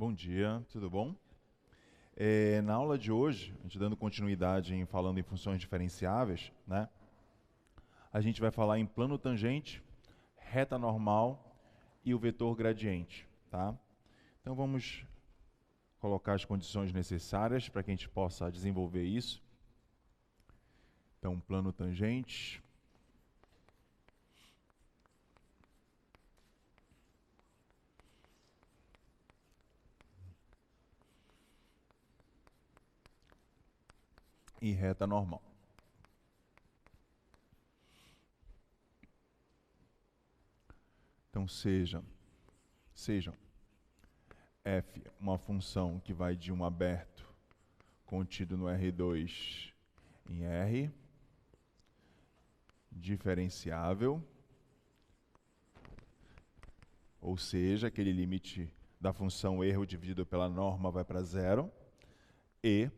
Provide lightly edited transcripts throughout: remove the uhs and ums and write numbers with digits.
Bom dia, tudo bom? Na aula de hoje, a gente dando continuidade em falando em funções diferenciáveis, né? A gente vai falar em plano tangente, reta normal e o vetor gradiente, tá? Então vamos colocar as condições necessárias para que a gente possa desenvolver isso. Então, plano tangente. E reta normal. Então sejam f uma função que vai de um aberto contido no R2 em R, diferenciável, ou seja, aquele limite da função erro dividido pela norma vai para zero, e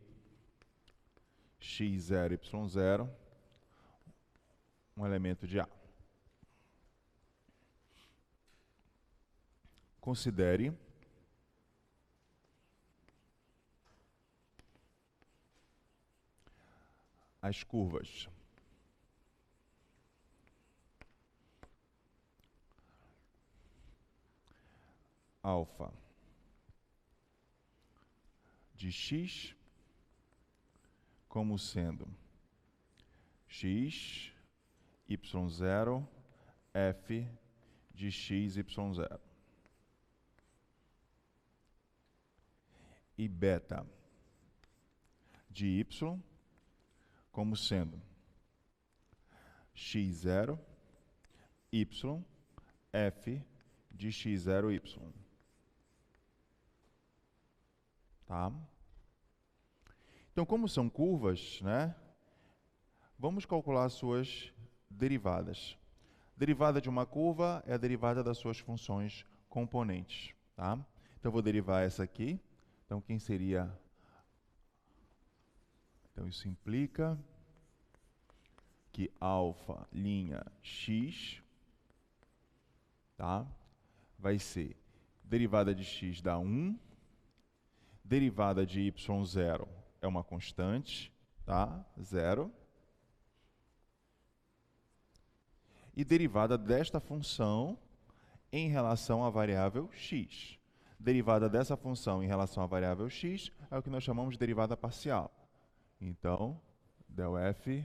x0, y0, um elemento de A. Considere as curvas alfa de x como sendo x, y0, f de x, y0. E beta de y como sendo x0, y, f de x0, y. Tá? Então, como são curvas, né? Vamos calcular as suas derivadas. Derivada de uma curva é a derivada das suas funções componentes, tá? Então, eu vou derivar essa aqui. Então, quem seria? Então, isso implica que alfa linha x, tá? Vai ser derivada de x dá 1, derivada de y0 é uma constante, tá? 0. E derivada desta função em relação à variável x. Derivada dessa função em relação à variável x é o que nós chamamos de derivada parcial. Então, del f,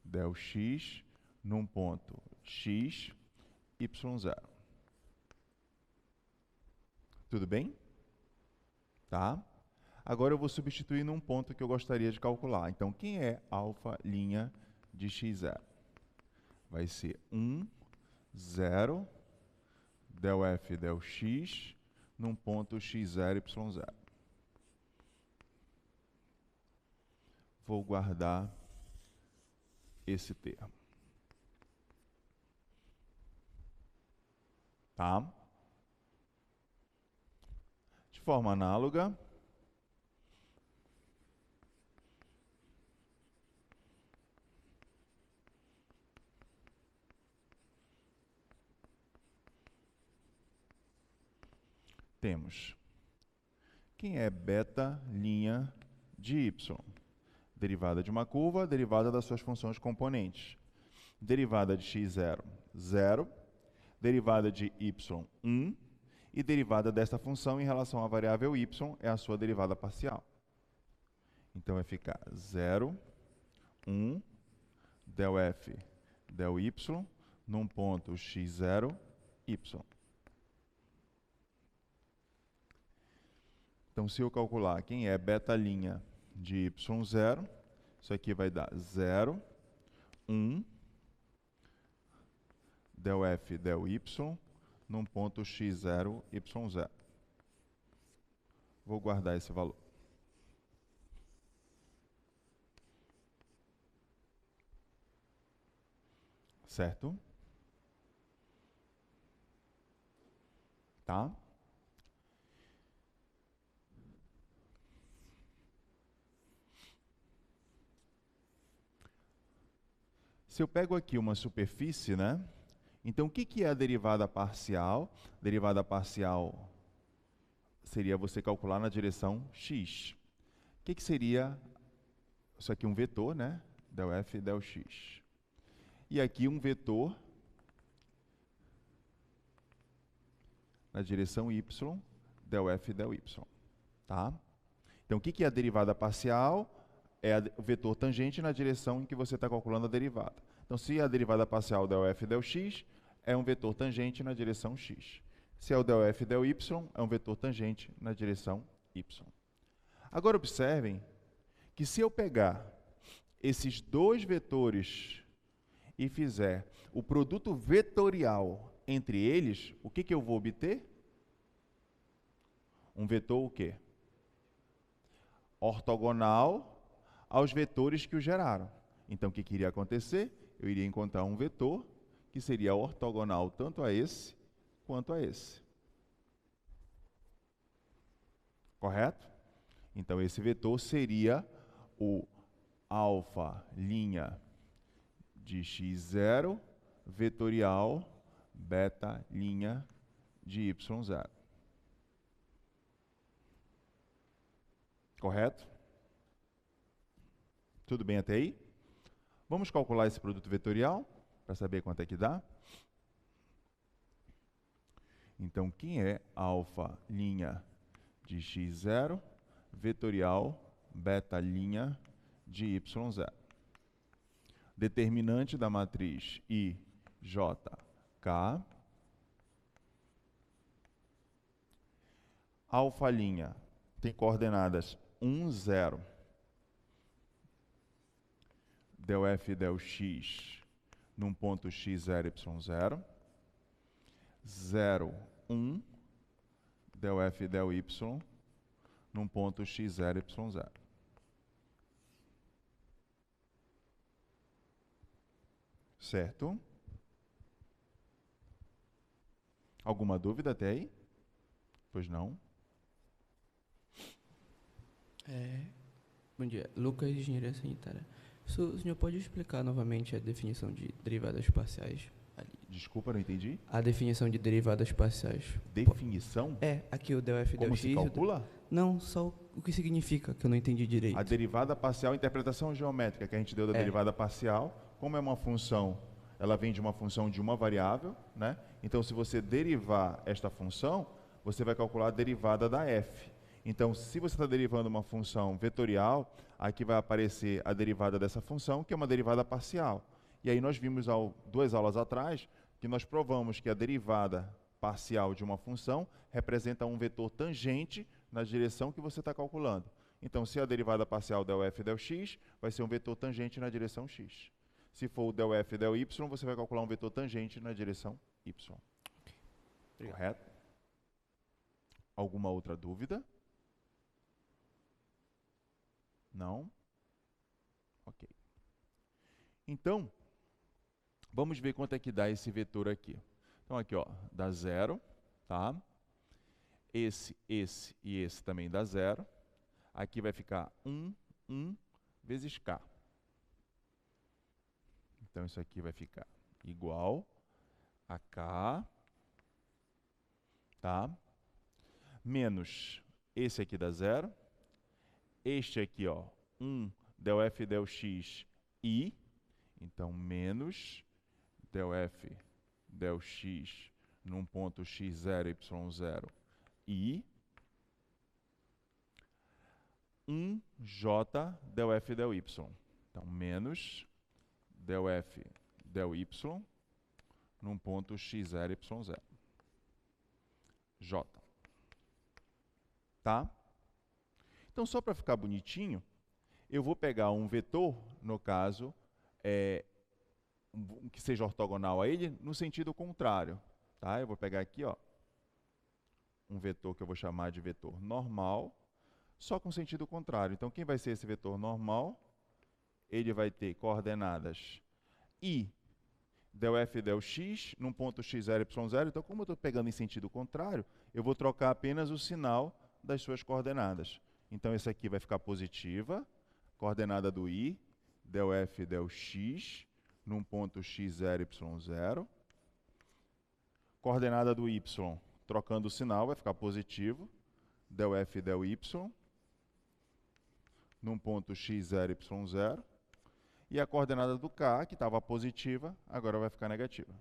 del x, num ponto x, y0. Tudo bem? Tá? Agora eu vou substituir num ponto que eu gostaria de calcular. Então, quem é alfa linha de x0? Vai ser 1, 0, del f, del x, num ponto x0, y0. Vou guardar esse termo. Tá? De forma análoga, temos quem é beta linha de y. Derivada de uma curva, derivada das suas funções componentes. Derivada de x0, 0. Derivada de y, 1. E derivada desta função em relação à variável y é a sua derivada parcial. Então, vai ficar 0, 1, del f, del y, num ponto x0, y. Então, se eu calcular quem é beta linha de y0, isso aqui vai dar 0, 1, del f, del y, num ponto x0, y0. Vou guardar esse valor. Certo? Tá? Se eu pego aqui uma superfície, né? Então, o que é a derivada parcial? Derivada parcial seria você calcular na direção x. O que seria, isso aqui um vetor, né? Del f, del x. E aqui um vetor na direção y, del f, del y. Tá? Então, o que é a derivada parcial? É o vetor tangente na direção em que você está calculando a derivada. Então, se a derivada parcial del f, del x, é um vetor tangente na direção x. Se é o del f, del y, é um vetor tangente na direção y. Agora, observem que se eu pegar esses dois vetores e fizer o produto vetorial entre eles, o que eu vou obter? Um vetor o quê? Ortogonal aos vetores que o geraram. Então, o que iria acontecer? Eu iria encontrar um vetor que seria ortogonal tanto a esse quanto a esse. Correto? Então, esse vetor seria o alfa' de x0 vetorial beta' de y0. Correto? Tudo bem até aí? Vamos calcular esse produto vetorial para saber quanto é que dá? Então, quem é alfa' de x0 vetorial beta' de y0? Determinante da matriz IJK. Alfa' tem coordenadas 1, 0. Del f, del x num ponto x0, y0. 0, 1. Del f, del y num ponto x0, y0. Certo? Alguma dúvida até aí? Pois não? Bom dia, Lucas, Engenharia Sanitária. O senhor pode explicar novamente a definição de derivadas parciais? Desculpa, não entendi. A definição de derivadas parciais. Definição? Aqui o del f, del Como x... se calcula? Não, só o que significa, que eu não entendi direito. A derivada parcial, a interpretação geométrica que a gente deu da derivada parcial, como é uma função, ela vem de uma função de uma variável, né? Então, se você derivar esta função, você vai calcular a derivada da f. Então, se você está derivando uma função vetorial, aqui vai aparecer a derivada dessa função, que é uma derivada parcial. E aí nós vimos 2 aulas atrás que nós provamos que a derivada parcial de uma função representa um vetor tangente na direção que você está calculando. Então, se a derivada parcial del f, del x, vai ser um vetor tangente na direção x. Se for o del f, del y, você vai calcular um vetor tangente na direção y. Okay. Correto? Alguma outra dúvida? Não? Ok. Então, vamos ver quanto é que dá esse vetor aqui. Então, aqui, ó, dá 0, tá? Esse e esse também dá 0. Aqui vai ficar 1 vezes k. Então, isso aqui vai ficar igual a k, tá? Menos esse aqui dá 0. Este aqui, ó, 1 del f, del x, i. Então, menos del f, del x num ponto x0, y0, i. 1j del f, del y. Então, menos del f, del y num ponto x0, y0. J. Tá? Então, só para ficar bonitinho, eu vou pegar um vetor, no caso, que seja ortogonal a ele, no sentido contrário. Tá? Eu vou pegar aqui, ó, um vetor que eu vou chamar de vetor normal, só com sentido contrário. Então, quem vai ser esse vetor normal? Ele vai ter coordenadas i del f, del x, num ponto x0, y0. Então, como eu estou pegando em sentido contrário, eu vou trocar apenas o sinal das suas coordenadas. Então, esse aqui vai ficar positiva, coordenada do i, del f, del x, num ponto x0, y0. Coordenada do y, trocando o sinal, vai ficar positivo, del f del y, num ponto x0, y0, e a coordenada do k, que estava positiva, agora vai ficar negativa.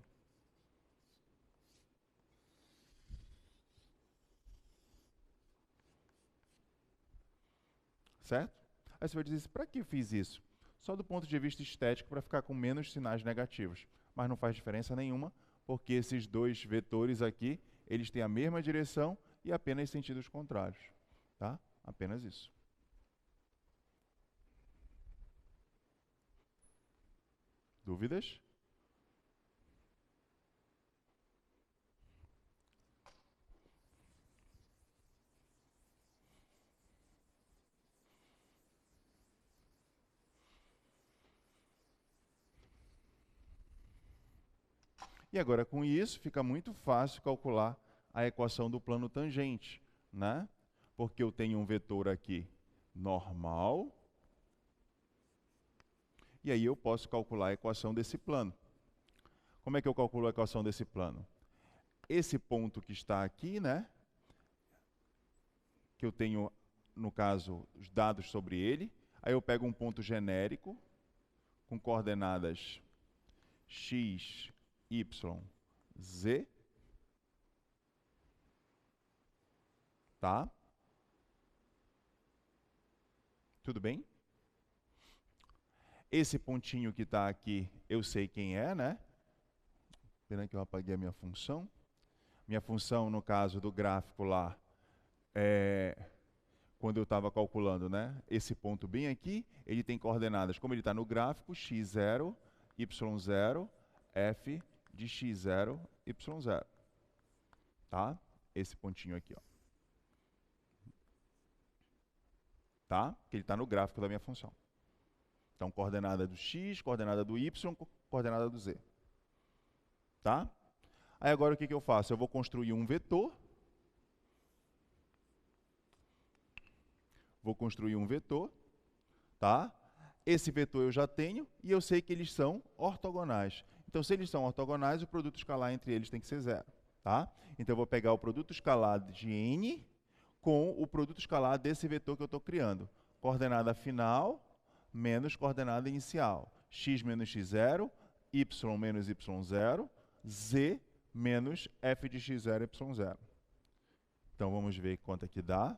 Certo? Aí você vai dizer, para que eu fiz isso? Só do ponto de vista estético, para ficar com menos sinais negativos. Mas não faz diferença nenhuma, porque esses dois vetores aqui, eles têm a mesma direção e apenas sentidos contrários. Tá? Apenas isso. Dúvidas? E agora, com isso, fica muito fácil calcular a equação do plano tangente, né? Porque eu tenho um vetor aqui normal, e aí eu posso calcular a equação desse plano. Como é que eu calculo a equação desse plano? Esse ponto que está aqui, né? Que eu tenho, no caso, os dados sobre ele. Aí eu pego um ponto genérico com coordenadas x, y, z. Tá? Tudo bem? Esse pontinho que está aqui, eu sei quem é, né? Pena que eu apaguei a minha função. Minha função, no caso do gráfico lá, quando eu estava calculando, né? Esse ponto bem aqui, ele tem coordenadas, como ele está no gráfico, x0, y0, f de x0, y0. Tá? Esse pontinho aqui, ó. Tá? Que ele está no gráfico da minha função. Então, coordenada do x, coordenada do y, coordenada do z. Tá? Aí agora o que eu faço? Eu vou construir um vetor. Vou construir um vetor. Tá? Esse vetor eu já tenho e eu sei que eles são ortogonais. Então, se eles são ortogonais, o produto escalar entre eles tem que ser zero. Tá? Então, eu vou pegar o produto escalar de n com o produto escalar desse vetor que eu estou criando. Coordenada final menos coordenada inicial. X menos x0, y menos y0, z menos f de x0, y0. Então, vamos ver quanto é que dá.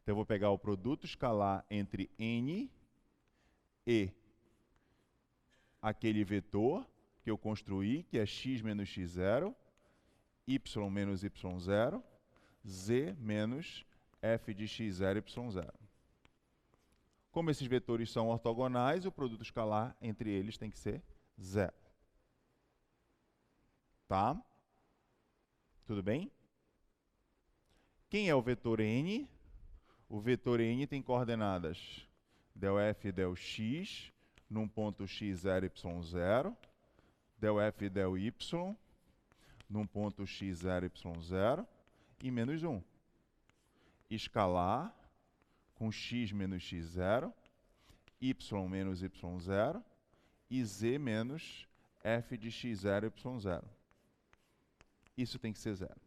Então, eu vou pegar o produto escalar entre n e aquele vetor que eu construí, que é x menos x0, y menos y0, z menos f de x0, y0. Como esses vetores são ortogonais, o produto escalar entre eles tem que ser zero. Tá? Tudo bem? Quem é o vetor n? O vetor n tem coordenadas del f e del x, num ponto x0, y0, del f e del y, num ponto x0, y0, e menos 1. Escalar com x menos x0, y menos y0, e z menos f de x0, y0. Isso tem que ser zero.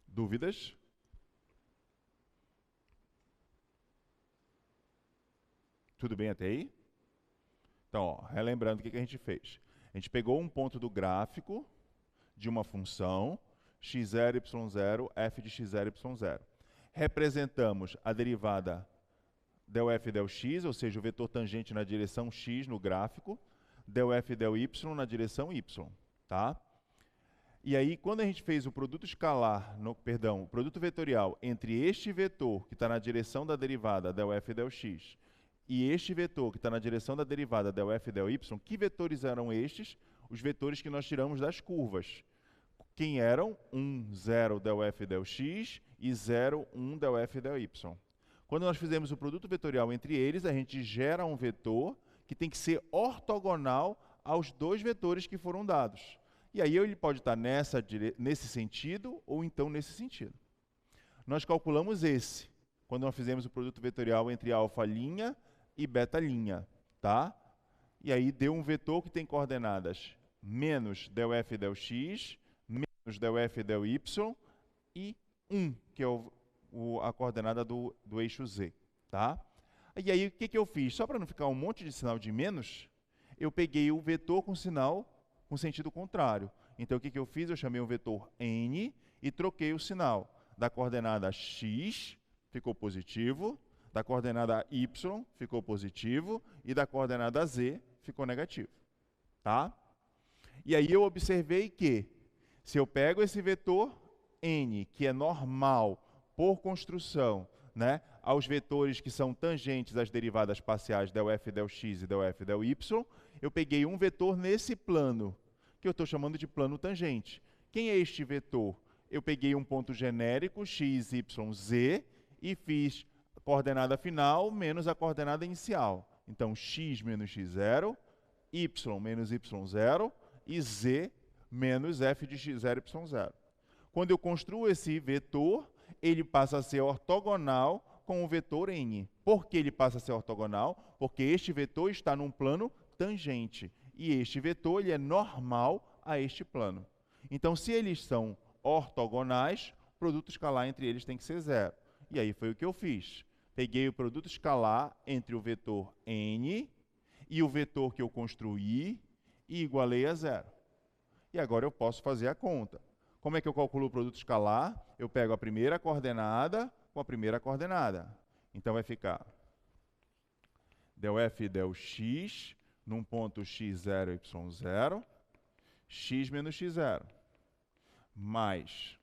Dúvidas? Tudo bem até aí? Então, ó, relembrando o que a gente fez. A gente pegou um ponto do gráfico de uma função, x0, y0, f de x0, y0. Representamos a derivada del f del x, ou seja, o vetor tangente na direção x no gráfico, del f del y na direção y. Tá? E aí, quando a gente fez o produto escalar, o produto vetorial entre este vetor, que está na direção da derivada del f del x, e este vetor, que está na direção da derivada del f del y, que vetores eram estes? Os vetores que nós tiramos das curvas. Quem eram? 1, 0 del f del x e 0, 1 del f del y. Quando nós fizemos o produto vetorial entre eles, a gente gera um vetor que tem que ser ortogonal aos dois vetores que foram dados. E aí ele pode estar nesse sentido ou então nesse sentido. Nós calculamos esse, quando nós fizemos o produto vetorial entre alfa' e beta', tá? E aí deu um vetor que tem coordenadas menos del f del x, menos del f del y, e 1, que é a coordenada do eixo z. Tá? E aí, o que eu fiz? Só para não ficar um monte de sinal de menos, eu peguei o vetor com sinal com sentido contrário. Então, o que eu fiz? Eu chamei um vetor n e troquei o sinal. Da coordenada x, ficou positivo, da coordenada y, ficou positivo, e da coordenada z, ficou negativo. Tá? E aí eu observei que, se eu pego esse vetor n, que é normal por construção, né, aos vetores que são tangentes às derivadas parciais del f del x e del f del y, eu peguei um vetor nesse plano, que eu estou chamando de plano tangente. Quem é este vetor? Eu peguei um ponto genérico, x, y, z, e fiz a coordenada final menos a coordenada inicial. Então, x menos x0, y menos y0 e z menos f de x0, y0. Quando eu construo esse vetor, ele passa a ser ortogonal com o vetor n. Por que ele passa a ser ortogonal? Porque este vetor está num plano tangente. E este vetor ele é normal a este plano. Então, se eles são ortogonais, o produto escalar entre eles tem que ser zero. E aí foi o que eu fiz. Peguei o produto escalar entre o vetor n e o vetor que eu construí e igualei a zero. E agora eu posso fazer a conta. Como é que eu calculo o produto escalar? Eu pego a primeira coordenada com a primeira coordenada. Então vai ficar del f del x num ponto x0, y0, x menos x0, mais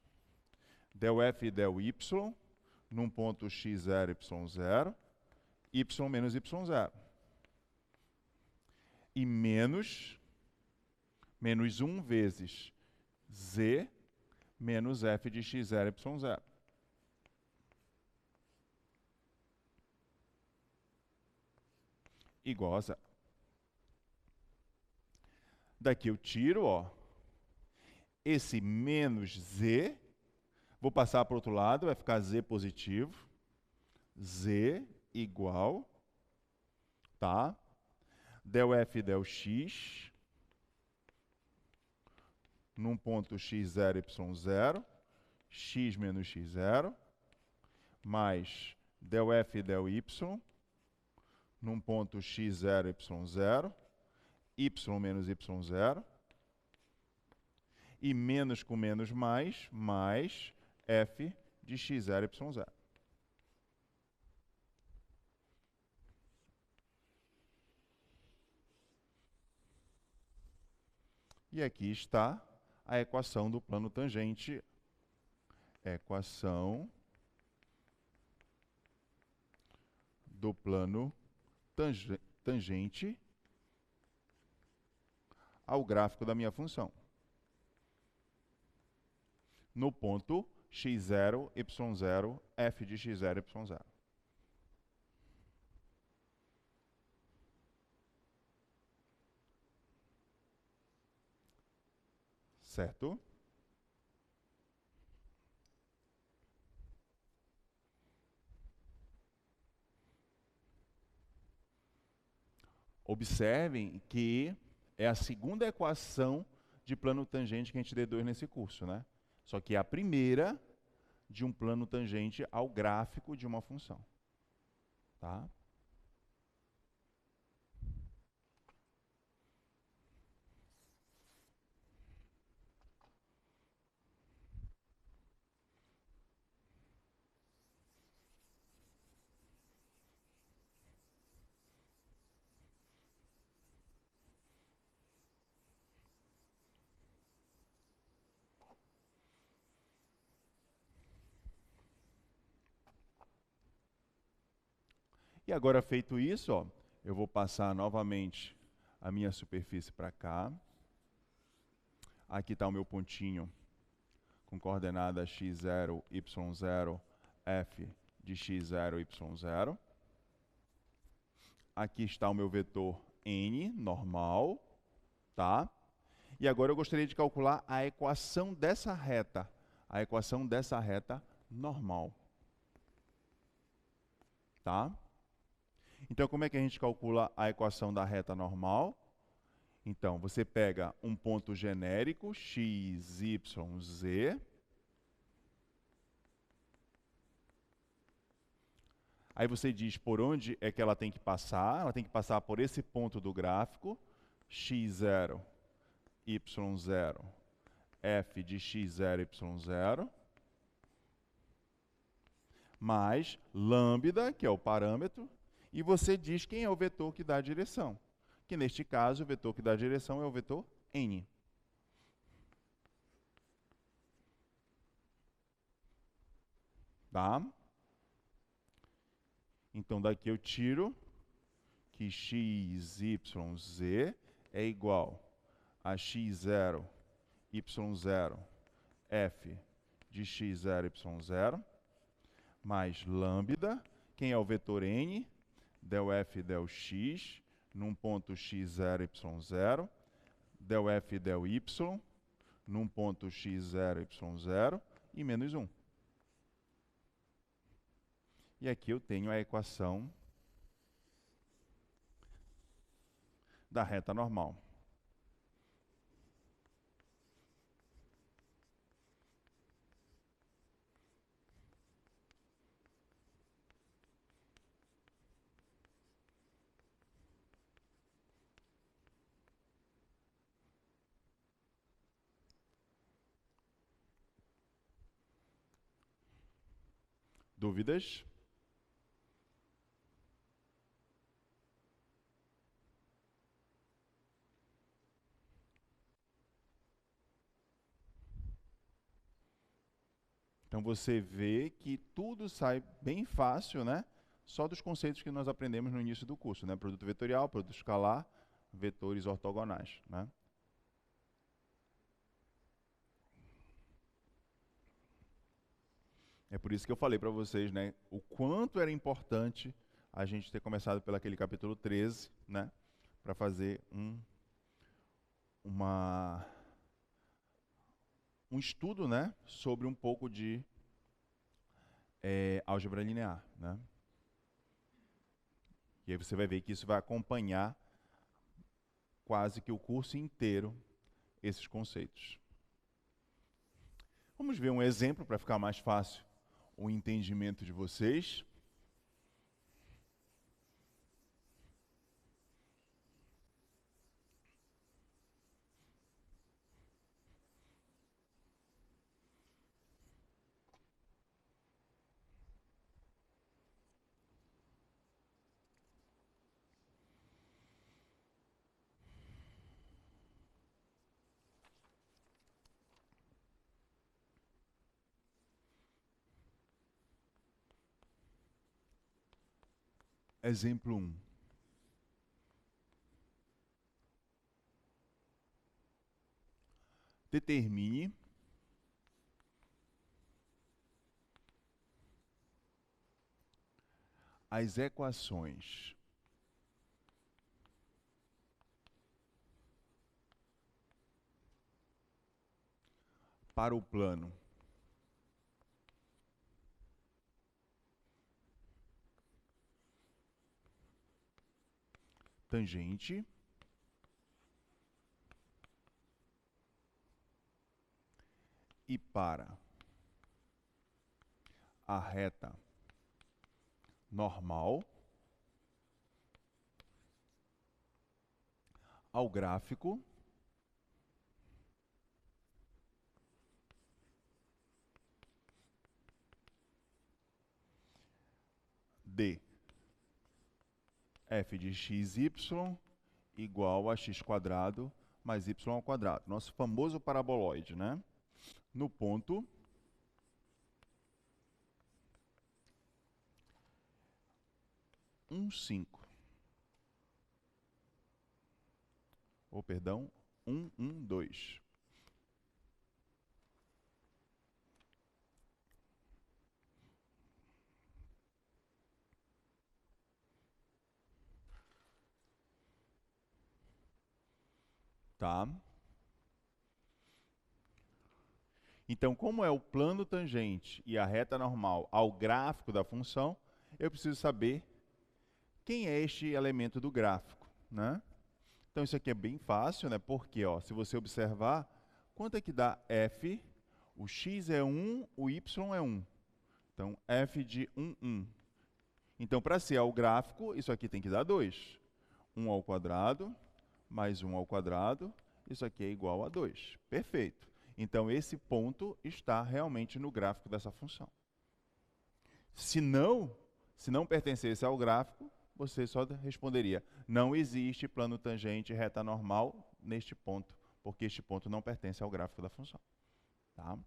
del f del y num ponto x0, y0, y menos y0. E menos 1 vezes z menos f de x0, y0. Igual a zero. Daqui eu tiro, ó, esse menos z, vou passar para o outro lado, vai ficar z positivo, z igual, tá? Del f del x, num ponto x0, y0, x menos x0, mais del f del y, num ponto x0, y0, y menos y0, e menos com menos mais f de x0, y0. E aqui está a equação do plano tangente. Equação do plano tangente ao gráfico da minha função. No ponto x0, y0, f de x0, y0. Certo? Observem que é a segunda equação de plano tangente que a gente deduz nesse curso, né? Só que é a primeira de um plano tangente ao gráfico de uma função. Tá? E agora, feito isso, ó, eu vou passar novamente a minha superfície para cá. Aqui está o meu pontinho com coordenada x0, y0, f de x0, y0. Aqui está o meu vetor n, normal, tá? E agora eu gostaria de calcular a equação dessa reta. A equação dessa reta normal. Tá? Então, como é que a gente calcula a equação da reta normal? Então, você pega um ponto genérico, x, y, z. Aí você diz por onde é que ela tem que passar. Ela tem que passar por esse ponto do gráfico, x0, y0, f de x0, y0, mais lambda, que é o parâmetro, e você diz quem é o vetor que dá a direção. Que neste caso, o vetor que dá a direção é o vetor n. Tá? Então, daqui eu tiro que x, y, z é igual a x0, y0, f de x0, y0, mais lambda, quem é o vetor n? Del f, del x, num ponto x0, y0, del f, del y, num ponto x0, y0, e menos 1. E aqui eu tenho a equação da reta normal. Dúvidas? Então você vê que tudo sai bem fácil, né? Só dos conceitos que nós aprendemos no início do curso, né? Produto vetorial, produto escalar, vetores ortogonais, né? É por isso que eu falei para vocês, né, o quanto era importante a gente ter começado pelo aquele capítulo 13, né, para fazer um estudo, né, sobre um pouco de álgebra linear, né? E aí você vai ver que isso vai acompanhar quase que o curso inteiro esses conceitos. Vamos ver um exemplo para ficar mais fácil o entendimento de vocês. Exemplo 1. Determine as equações para o plano tangente e para a reta normal ao gráfico de f de xy igual a x quadrado mais y ao quadrado. Nosso famoso paraboloide, né? No ponto 1, 5. Ou, perdão, 1, 1, 2. Tá? Então, como é o plano tangente e a reta normal ao gráfico da função, eu preciso saber quem é este elemento do gráfico, né? Então, isso aqui é bem fácil, né? Porque, ó, se você observar, quanto é que dá f? O x é 1, o y é 1. Então, f de 1, 1. Então, para ser o gráfico, isso aqui tem que dar 2. 1 ao quadrado mais 1 ao quadrado, isso aqui é igual a 2. Perfeito. Então, esse ponto está realmente no gráfico dessa função. Se não pertencesse ao gráfico, você só responderia: não existe plano tangente reta normal neste ponto, porque este ponto não pertence ao gráfico da função. Tá?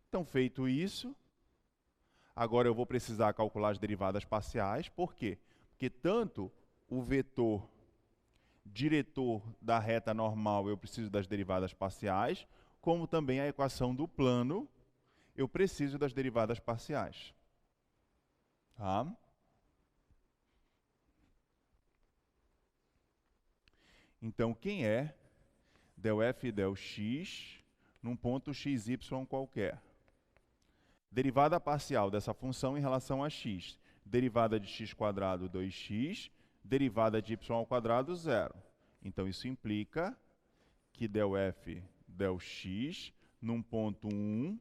Então, feito isso, agora eu vou precisar calcular as derivadas parciais. Por quê? Porque tanto o vetor diretor da reta normal eu preciso das derivadas parciais, como também a equação do plano eu preciso das derivadas parciais. Tá? Então, quem é del f e del x num ponto xy qualquer? Derivada parcial dessa função em relação a x. Derivada de x quadrado, 2x. Derivada de y ao quadrado, 0. Então, isso implica que del f, del x, num ponto 1,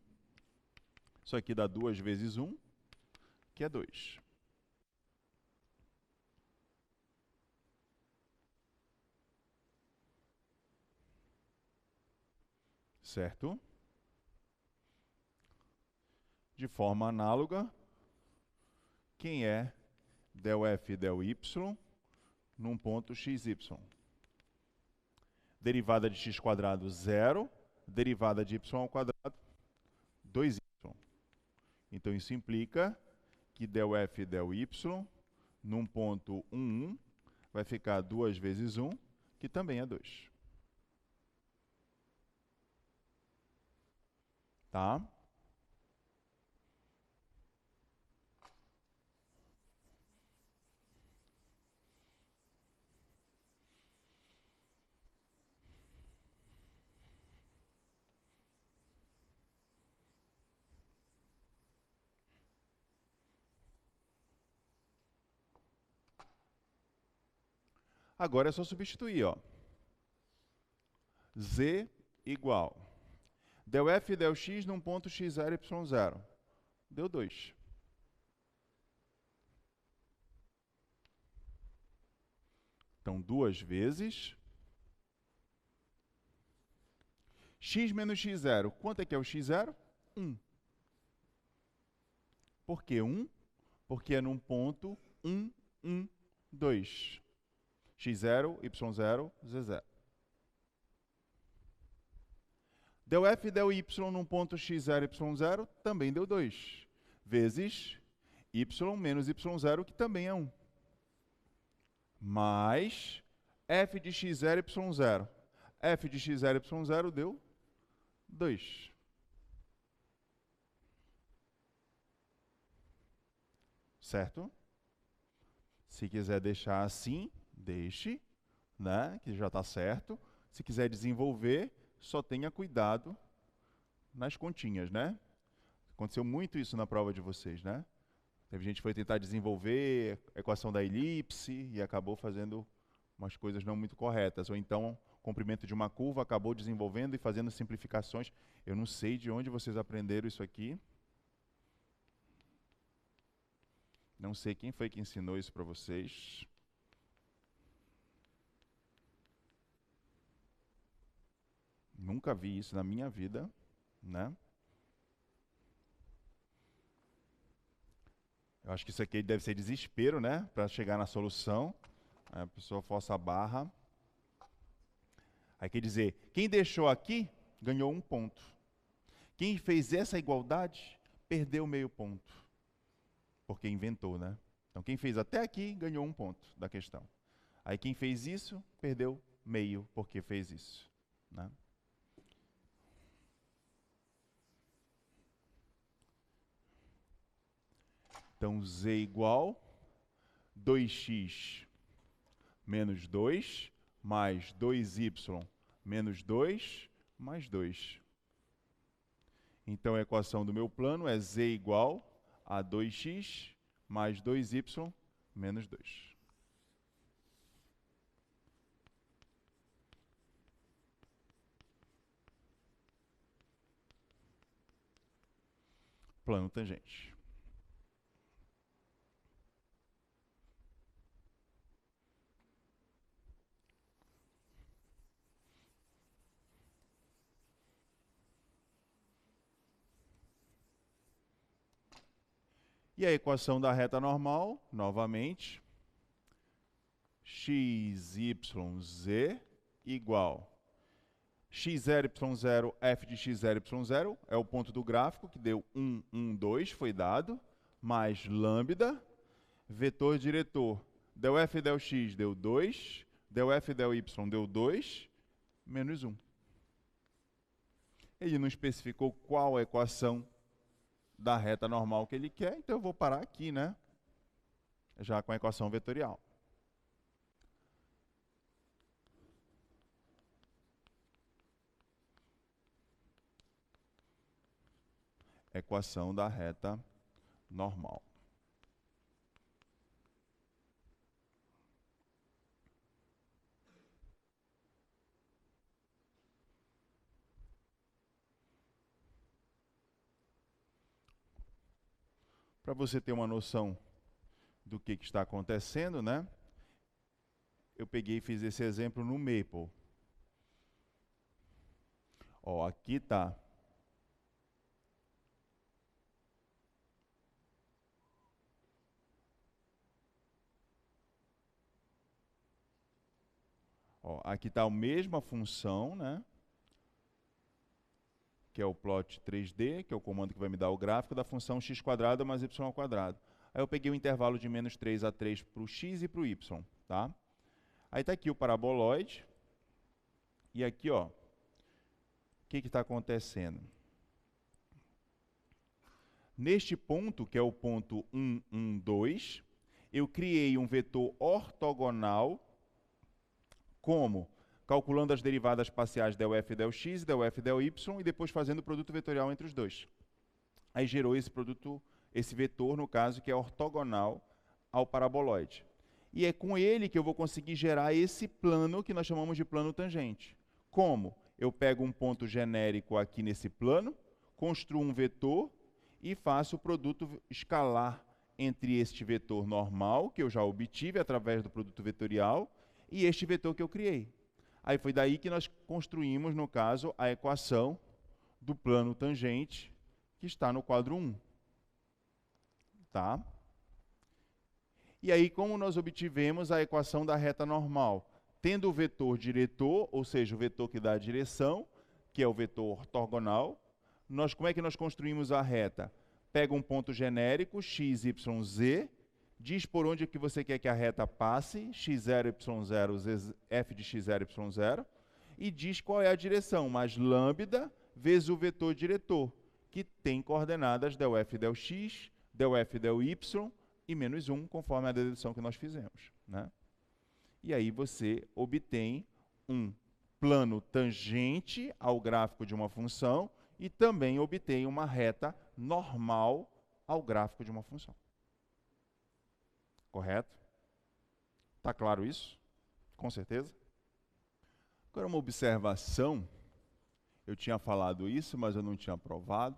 isso aqui dá 2 vezes 1, que é 2. Certo? De forma análoga, quem é del f e del y num ponto xy? Derivada de x quadrado, 0. Derivada de y ao quadrado, 2y. Então, isso implica que del f e del y num ponto 1, 1, vai ficar 2 vezes 1, que também é 2. Tá? Agora é só substituir, ó. Z igual del f e del x num ponto x0, y0. Deu 2. Então, 2 vezes x menos x0. Quanto é que é o x0? 1. Por que 1? Porque é num ponto 1, 1, 2. x0, y0, z0. Del f e del y num ponto x0, y0, também deu 2. Vezes y menos y0, que também é 1. Mais f de x0, y0. F de x0, y0 deu 2. Certo? Se quiser deixar assim, deixe, né? Que já está certo. Se quiser desenvolver, só tenha cuidado nas continhas, né? Aconteceu muito isso na prova de vocês, né? Teve gente que foi tentar desenvolver a equação da elipse e acabou fazendo umas coisas não muito corretas. Ou então, o comprimento de uma curva acabou desenvolvendo e fazendo simplificações. Eu não sei de onde vocês aprenderam isso aqui. Não sei quem foi que ensinou isso para vocês. Nunca vi isso na minha vida, né? Eu acho que isso aqui deve ser desespero, né? Para chegar na solução. Aí a pessoa força a barra. Aí quer dizer, quem deixou aqui, ganhou 1 ponto. Quem fez essa igualdade, perdeu meio ponto. Porque inventou, né? Então, quem fez até aqui, ganhou 1 ponto da questão. Aí, quem fez isso, perdeu meio, porque fez isso, né? Então, z igual 2x menos 2, mais 2y menos 2, mais 2. Então, a equação do meu plano é z igual a 2x mais 2y menos 2. Plano tangente. E a equação da reta normal, novamente, x, y, z igual x0, y0, f de x0, y0, é o ponto do gráfico, que deu 1, 1, 2, foi dado, mais lambda, vetor diretor, del f del x deu 2, del f del y deu 2, menos 1. Ele não especificou qual a equação da reta normal que ele quer, então eu vou parar aqui, né? Já com a equação vetorial. Equação da reta normal. Para você ter uma noção do que está acontecendo, né? Eu peguei e fiz esse exemplo no Maple. Ó, aqui está. Ó, aqui está a mesma função, né? Que é o plot 3D, que é o comando que vai me dar o gráfico da função x² mais y². Aí eu peguei o intervalo de menos 3 a 3 para o x e para o y, tá? Aí está aqui o paraboloide. E aqui, ó, o que está acontecendo? Neste ponto, que é o ponto 1, 1, 2, eu criei um vetor ortogonal, como? Calculando as derivadas parciais del f del x, del f del y, e depois fazendo o produto vetorial entre os dois. Aí gerou esse produto, esse vetor, no caso, que é ortogonal ao paraboloide. E é com ele que eu vou conseguir gerar esse plano que nós chamamos de plano tangente. Como? Eu pego um ponto genérico aqui nesse plano, construo um vetor e faço o produto escalar entre este vetor normal, que eu já obtive através do produto vetorial, e este vetor que eu criei. Aí foi daí que nós construímos, no caso, a equação do plano tangente, que está no quadro 1. Tá? E aí, como nós obtivemos a equação da reta normal? Tendo o vetor diretor, ou seja, o vetor que dá a direção, que é o vetor ortogonal, como é que nós construímos a reta? Pega um ponto genérico, x, y, z, diz por onde que você quer que a reta passe, x0, y0, f de x0, y0, e diz qual é a direção, mais lambda vezes o vetor diretor, que tem coordenadas del f del x, del f del y e menos 1, conforme a dedução que nós fizemos, né? E aí você obtém um plano tangente ao gráfico de uma função e também obtém uma reta normal ao gráfico de uma função. Correto? Está claro isso? Com certeza? Agora, uma observação. Eu tinha falado isso, mas eu não tinha provado.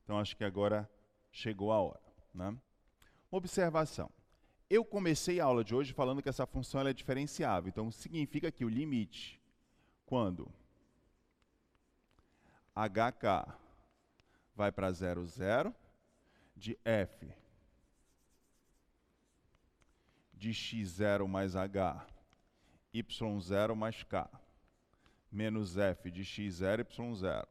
Então, acho que agora chegou a hora, né? Uma observação. Eu comecei a aula de hoje falando que essa função ela é diferenciável. Então, significa que o limite, quando hk vai para 0, 0, de f de x0 mais h, y0 mais k, menos f de x0, y0,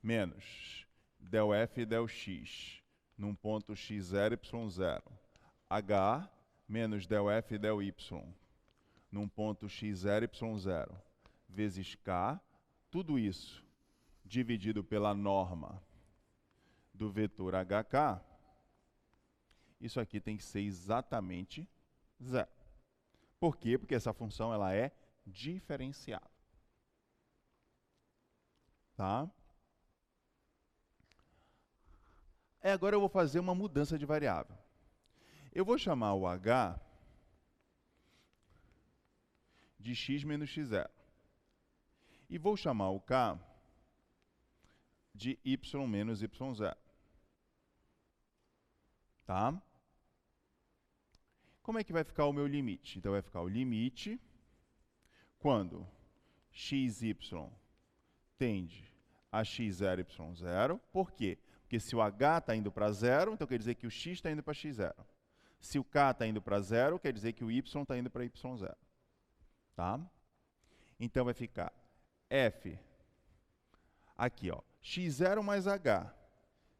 menos del f del x, num ponto x0, y0, h, menos del f del y, num ponto x0, y0, vezes k, tudo isso dividido pela norma do vetor hk, isso aqui tem que ser exatamente zero. Por quê? Porque essa função ela é diferenciável. Tá? Agora eu vou fazer uma mudança de variável. Eu vou chamar o h de x menos x0. E vou chamar o k de y menos y0. Tá? Como é que vai ficar o meu limite? Então, vai ficar o limite quando xy tende a x0, y0. Por quê? Porque se o h está indo para 0, então quer dizer que o x está indo para x0. Se o k está indo para 0, quer dizer que o y está indo para y0. Tá? Então, vai ficar f, aqui, ó, x0 mais h.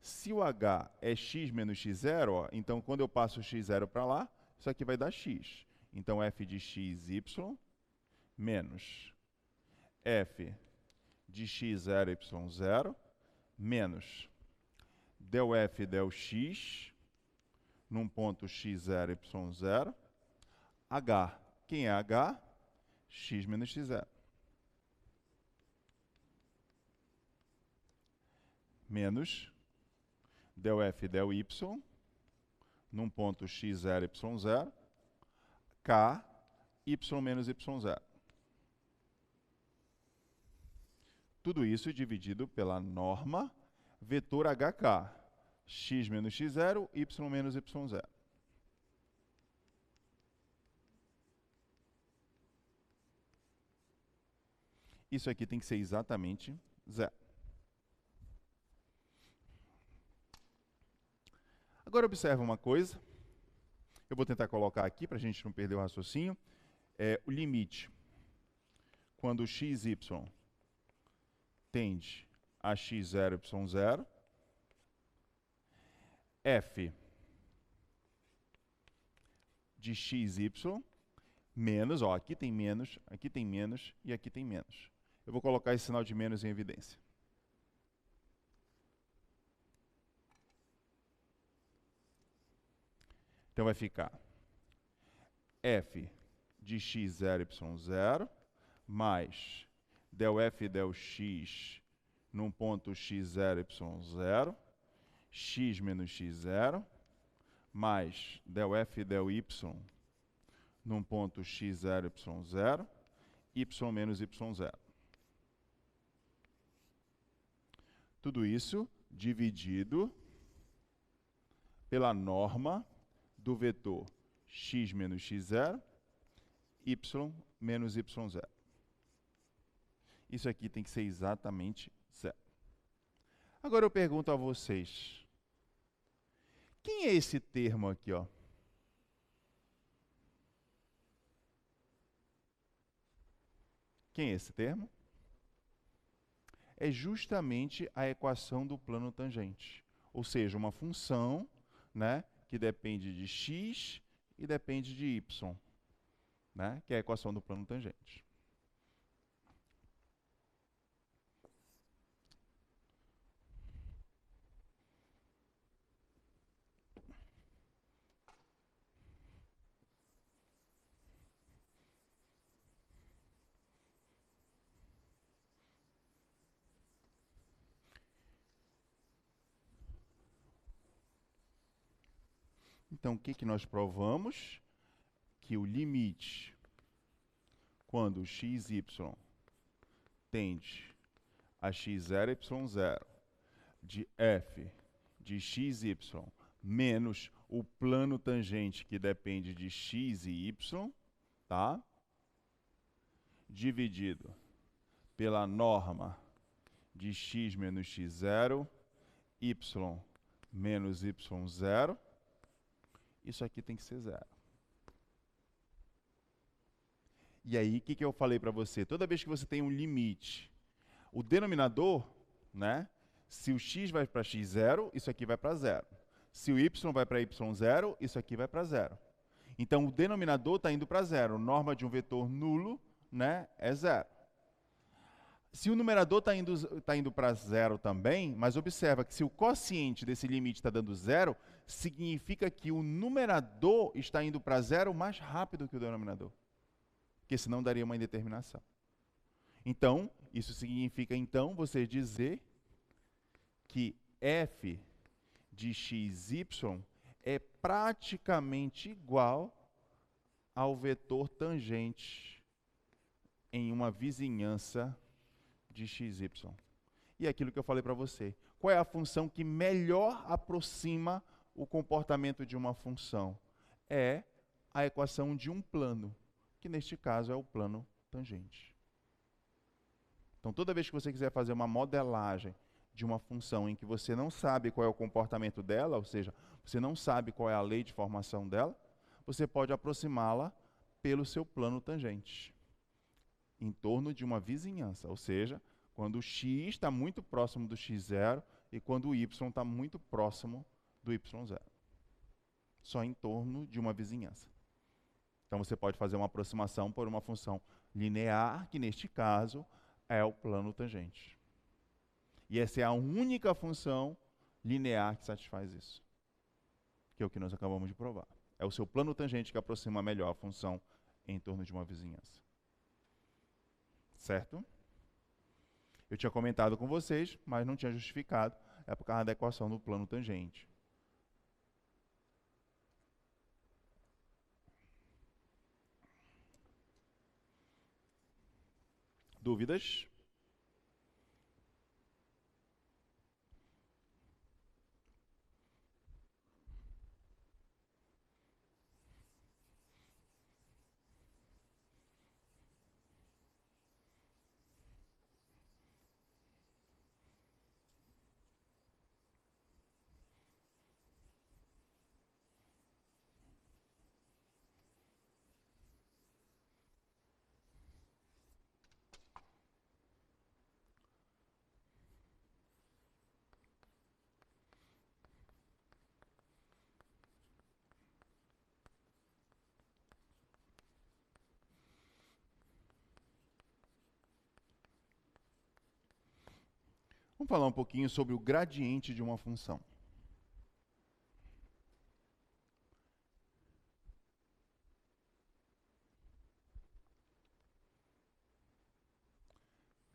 Se o h é x menos x0, ó, então quando eu passo o x0 para lá, isso aqui vai dar x. Então, f de xy menos f de x0, y0, menos del f del x, num ponto x0, y0, h. Quem é h? X menos x0. Menos del f del y, num ponto x0, y0, k, y menos y0. Tudo isso dividido pela norma vetor hk, x menos x0, y menos y0. Isso aqui tem que ser exatamente zero. Agora, observe uma coisa. Eu vou tentar colocar aqui, para a gente não perder o raciocínio. O limite, quando xy tende a x0, y0, f de xy menos, ó, aqui tem menos e aqui tem menos. Eu vou colocar esse sinal de menos em evidência. Então, vai ficar f de x0, y0, mais del f del x num ponto x0, y0, x menos x0, mais del f del y num ponto x0, y0, y menos y0. Tudo isso dividido pela norma do vetor x menos x0, y menos y0. Isso aqui tem que ser exatamente zero. Agora eu pergunto a vocês, quem é esse termo aqui, ó? Quem é esse termo? É justamente a equação do plano tangente. Ou seja, uma função, né, que depende de x e depende de y, né, que é a equação do plano tangente. Então, o que nós provamos? Que o limite, quando xy tende a x0, y0, de f de xy menos o plano tangente que depende de x e y, tá? Dividido pela norma de x menos x0, y menos y0, isso aqui tem que ser zero. E aí, o que eu falei para você? Toda vez que você tem um limite, o denominador, né? Se o x vai para x0, isso aqui vai para zero. Se o y vai para y0, isso aqui vai para zero. Então, o denominador está indo para zero. Norma de um vetor nulo, né, é zero. Se o numerador está indo para zero também, mas observa que se o quociente desse limite está dando zero, significa que o numerador está indo para zero mais rápido que o denominador. Porque senão daria uma indeterminação. Então, isso significa, então, você dizer que f de xy é praticamente igual ao vetor tangente em uma vizinhança de xy. E é aquilo que eu falei para você. Qual é a função que melhor aproxima o comportamento de uma função? É a equação de um plano, que neste caso é o plano tangente. Então, toda vez que você quiser fazer uma modelagem de uma função em que você não sabe qual é o comportamento dela, ou seja, você não sabe qual é a lei de formação dela, você pode aproximá-la pelo seu plano tangente, em torno de uma vizinhança, ou seja, quando o x está muito próximo do x0 e quando o y está muito próximo do y0. Só em torno de uma vizinhança. Então você pode fazer uma aproximação por uma função linear, que neste caso é o plano tangente. E essa é a única função linear que satisfaz isso, que é o que nós acabamos de provar. É o seu plano tangente que aproxima melhor a função em torno de uma vizinhança. Certo? Eu tinha comentado com vocês, mas não tinha justificado. É por causa da equação do plano tangente. Dúvidas? Vamos falar um pouquinho sobre o gradiente de uma função.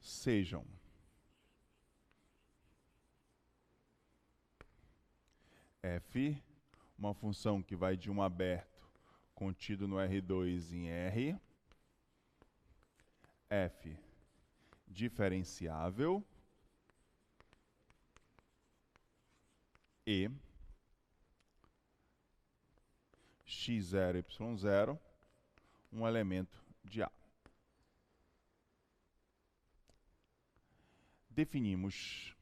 Sejam f, uma função que vai de 1 aberto contido no R2 em R, f diferenciável e x0, y0, um elemento de A. Definimos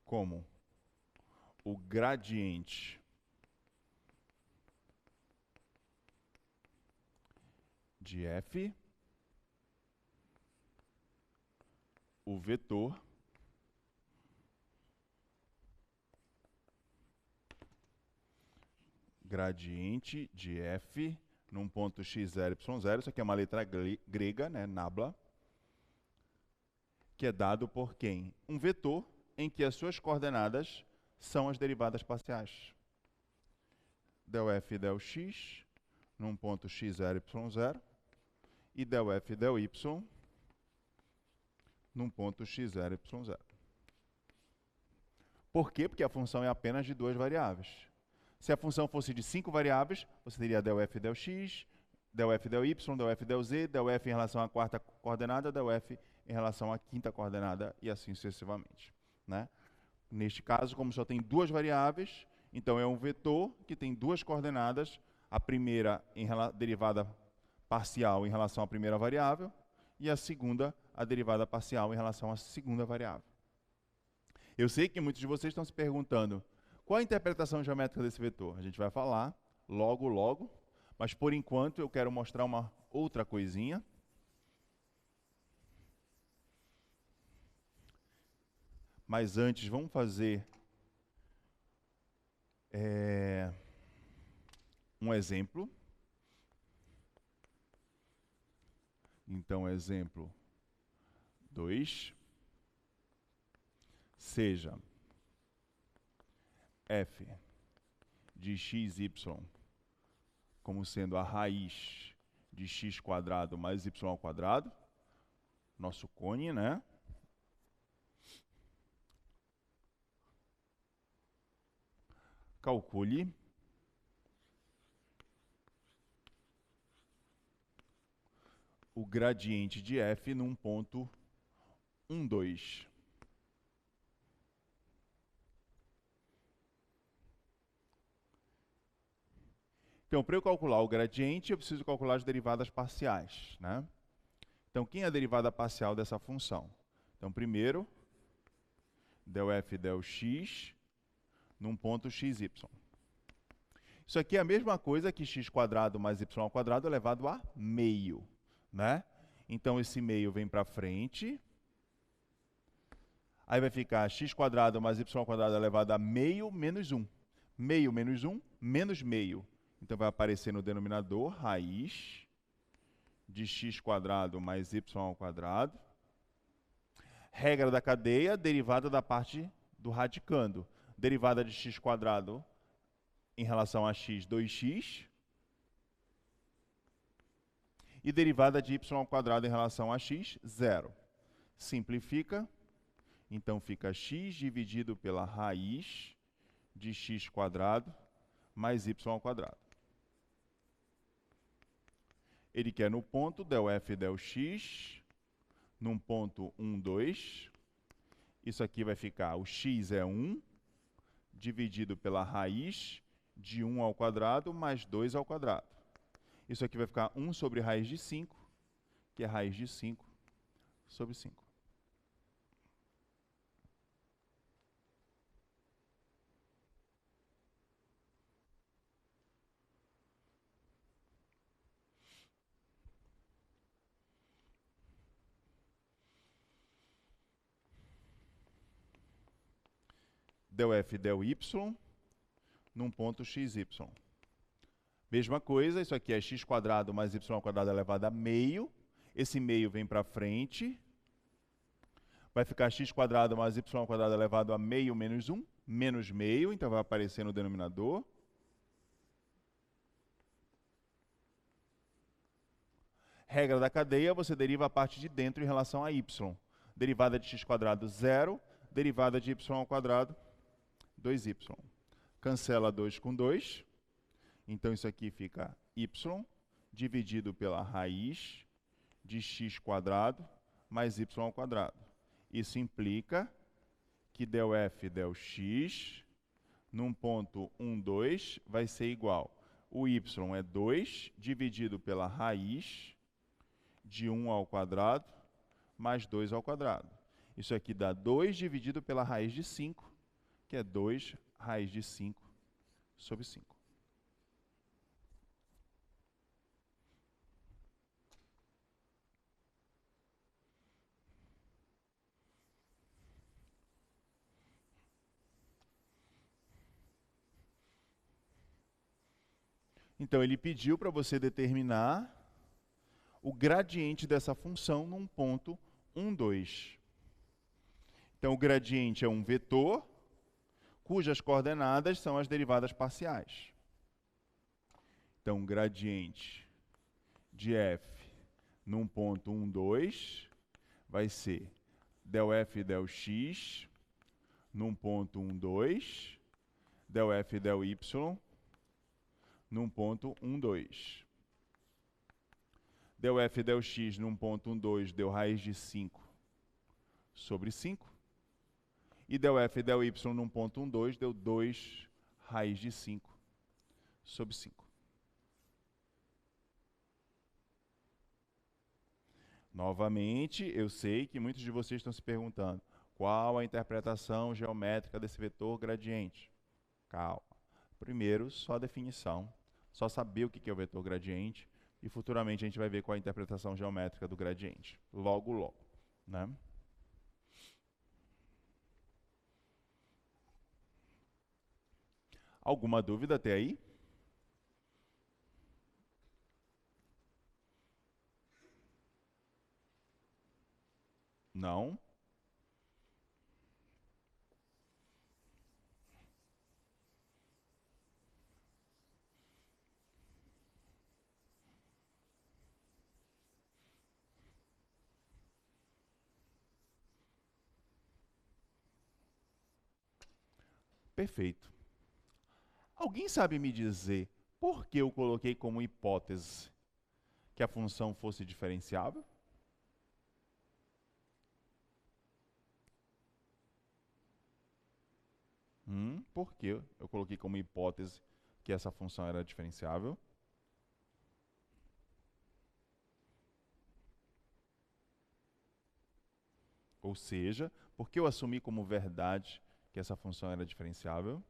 como o gradiente de f, o vetor gradiente de f num ponto x0, y0, isso aqui é uma letra grega, né, nabla, que é dado por quem? Um vetor em que as suas coordenadas são as derivadas parciais. Del f, del x, num ponto x0, y0, e del f, del y, num ponto x0, y0. Por quê? Porque a função é apenas de duas variáveis. Se a função fosse de 5 variáveis, você teria del f, del x, del f, del y, del f, del z, del f em relação à quarta coordenada, del f em relação à quinta coordenada e assim sucessivamente, né? Neste caso, como só tem duas variáveis, então é um vetor que tem duas coordenadas, a primeira derivada parcial em relação à primeira variável e a segunda a derivada parcial em relação à segunda variável. Eu sei que muitos de vocês estão se perguntando qual a interpretação geométrica desse vetor. A gente vai falar logo, logo, mas por enquanto eu quero mostrar uma outra coisinha. Mas antes, vamos fazer um exemplo. Então, exemplo 2. Seja f de xy como sendo a raiz de x² mais y², nosso cone, né? calcule o gradiente de f num ponto 1, 2. Então, para eu calcular o gradiente, eu preciso calcular as derivadas parciais, né? Então, quem é a derivada parcial dessa função? Então, primeiro, del f del x num ponto xy. Isso aqui é a mesma coisa que x² mais y² elevado a meio, né? Então, esse meio vem para frente. Aí vai ficar x² mais y² elevado a meio menos 1. Meio menos 1, menos meio. Então, vai aparecer no denominador raiz de x² mais y². Regra da cadeia, derivada da parte do radicando. Derivada de x² em relação a x, 2x. E derivada de y² em relação a x, 0. Simplifica. Então, fica x dividido pela raiz de x² mais y². Ele quer no ponto del f del x, num ponto 1, 2. Isso aqui vai ficar, o x é 1, dividido pela raiz de 1² mais 2². Isso aqui vai ficar 1 sobre raiz de 5, que é raiz de 5 sobre 5. Del f del y num ponto xy. Mesma coisa, isso aqui é x² mais y² elevado a meio. Esse meio vem para frente. Vai ficar x² mais y² elevado a meio menos 1, menos meio, então vai aparecer no denominador. Regra da cadeia, você deriva a parte de dentro em relação a y. Derivada de x², 0. Derivada de y², 2y. Cancela 2 com 2. Então, isso aqui fica y dividido pela raiz de x² mais y². Isso implica que del f del x num ponto 1, 2 vai ser igual. O y é 2 dividido pela raiz de 1² mais 2². Isso aqui dá 2 dividido pela raiz de 5, que é 2 raiz de 5 sobre 5. Então, ele pediu para você determinar o gradiente dessa função num ponto 1, 2. Então, o gradiente é um vetor, cujas coordenadas são as derivadas parciais. Então, o gradiente de f num ponto 1, 2 vai ser del f del x num ponto 1, 2, del f del y num ponto 1, 2. Del f del x num ponto 1, 2 deu raiz de 5 sobre 5. E del f del y num ponto 1, 2 deu 2 raiz de 5 sobre 5. Novamente, eu sei que muitos de vocês estão se perguntando qual a interpretação geométrica desse vetor gradiente. Calma. Primeiro, só a definição, só saber o que é o vetor gradiente, e futuramente a gente vai ver qual a interpretação geométrica do gradiente. Logo, logo, né? Alguma dúvida até aí? Não? Perfeito. Alguém sabe me dizer por que eu coloquei como hipótese que a função fosse diferenciável? Por que eu coloquei como hipótese que essa função era diferenciável? Ou seja, por que eu assumi como verdade que essa função era diferenciável?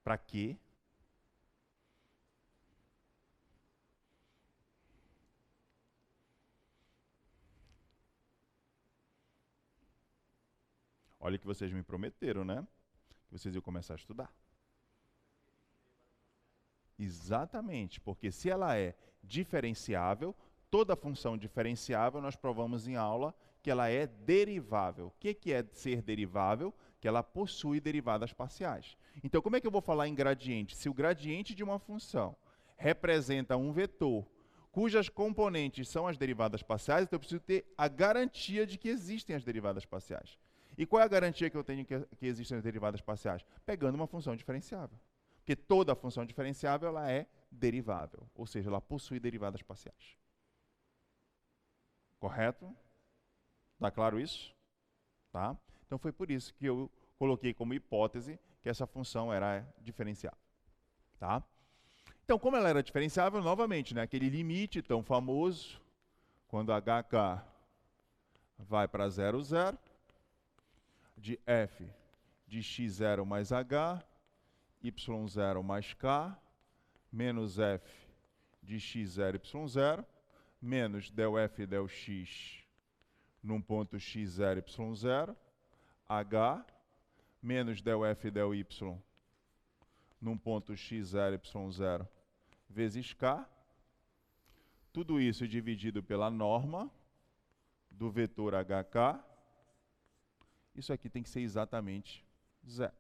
Para quê? Olha que vocês me prometeram, né? Que vocês iam começar a estudar. Exatamente, porque se ela é diferenciável, toda função diferenciável, nós provamos em aula que ela é derivável. O que é ser derivável? Que ela possui derivadas parciais. Então, como é que eu vou falar em gradiente? Se o gradiente de uma função representa um vetor cujas componentes são as derivadas parciais, então eu preciso ter a garantia de que existem as derivadas parciais. E qual é a garantia que eu tenho que existem as derivadas parciais? Pegando uma função diferenciável. Porque toda função diferenciável ela é derivável, ou seja, ela possui derivadas parciais. Correto? Está claro isso? Tá? Então foi por isso que eu coloquei como hipótese que essa função era diferenciável. Tá? Então, como ela era diferenciável, novamente, né, aquele limite tão famoso, quando hk vai para 0, 0, de f de x0 mais h, y0 mais k, menos f de x0, y0, menos del f del x num ponto x0, y0, h, menos del f del y num ponto x0, y0, vezes k. Tudo isso dividido pela norma do vetor hk. Isso aqui tem que ser exatamente zero.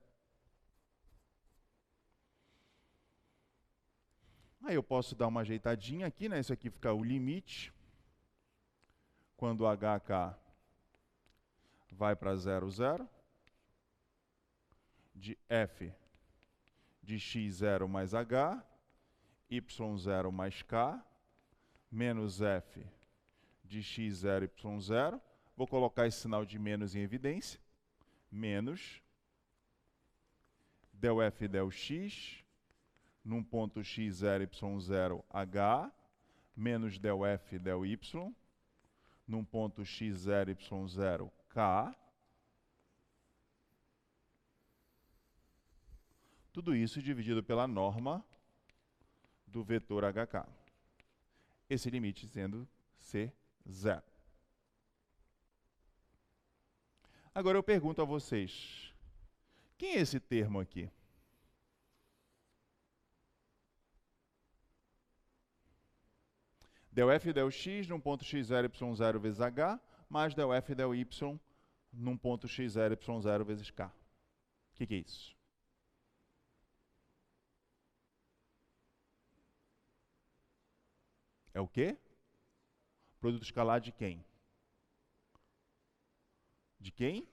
Aí eu posso dar uma ajeitadinha aqui, né? Isso aqui fica o limite. Quando hk vai para 0, 0, de f de x0 mais h, y0 mais k, menos f de x0, y0. Vou colocar esse sinal de menos em evidência. Menos del f del x num ponto x0, y0, h, menos del f del y num ponto x0, y0, k. Tudo isso dividido pela norma do vetor hk. Esse limite sendo ser zero. Agora eu pergunto a vocês, quem é esse termo aqui? Del f del x num ponto x0, y0 vezes h, mais del f del y num ponto x0, y0 vezes k. O que é isso? É o quê? Produto escalar de quem? De quem?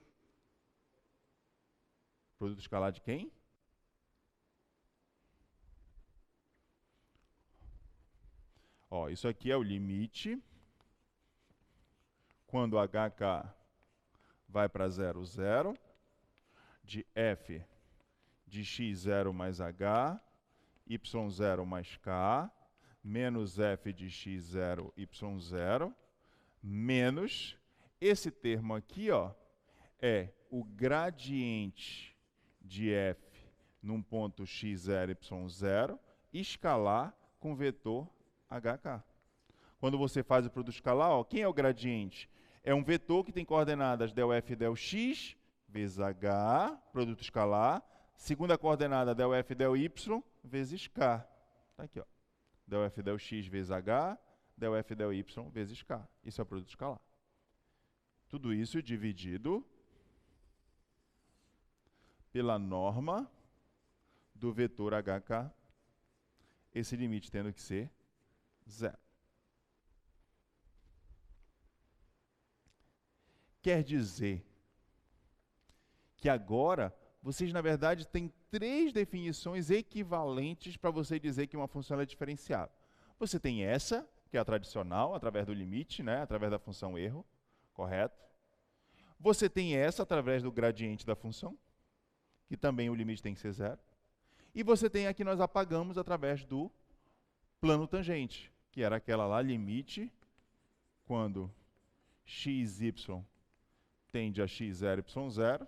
Produto escalar de quem? Ó, isso aqui é o limite. Quando hk vai para 0, 0, de f de x0 mais h, y0 mais k, menos f de x0, y0, menos esse termo aqui, ó, é o gradiente de f num ponto x0, y0, escalar com vetor hk. Quando você faz o produto escalar, ó, quem é o gradiente? É um vetor que tem coordenadas del f del x vezes h, produto escalar. Segunda coordenada del f del y vezes k. Tá aqui, ó. Del f del x vezes h, del f del y vezes k. Isso é o produto escalar. Tudo isso dividido pela norma do vetor hk, esse limite tendo que ser zero. Quer dizer que agora vocês, na verdade, têm três definições equivalentes para você dizer que uma função é diferenciável. Você tem essa, que é a tradicional, através do limite, né, através da função erro, correto? Você tem essa através do gradiente da função, que também o limite tem que ser zero. E você tem a que nós apagamos através do plano tangente, que era aquela lá, limite, quando xy tende a x0, y0,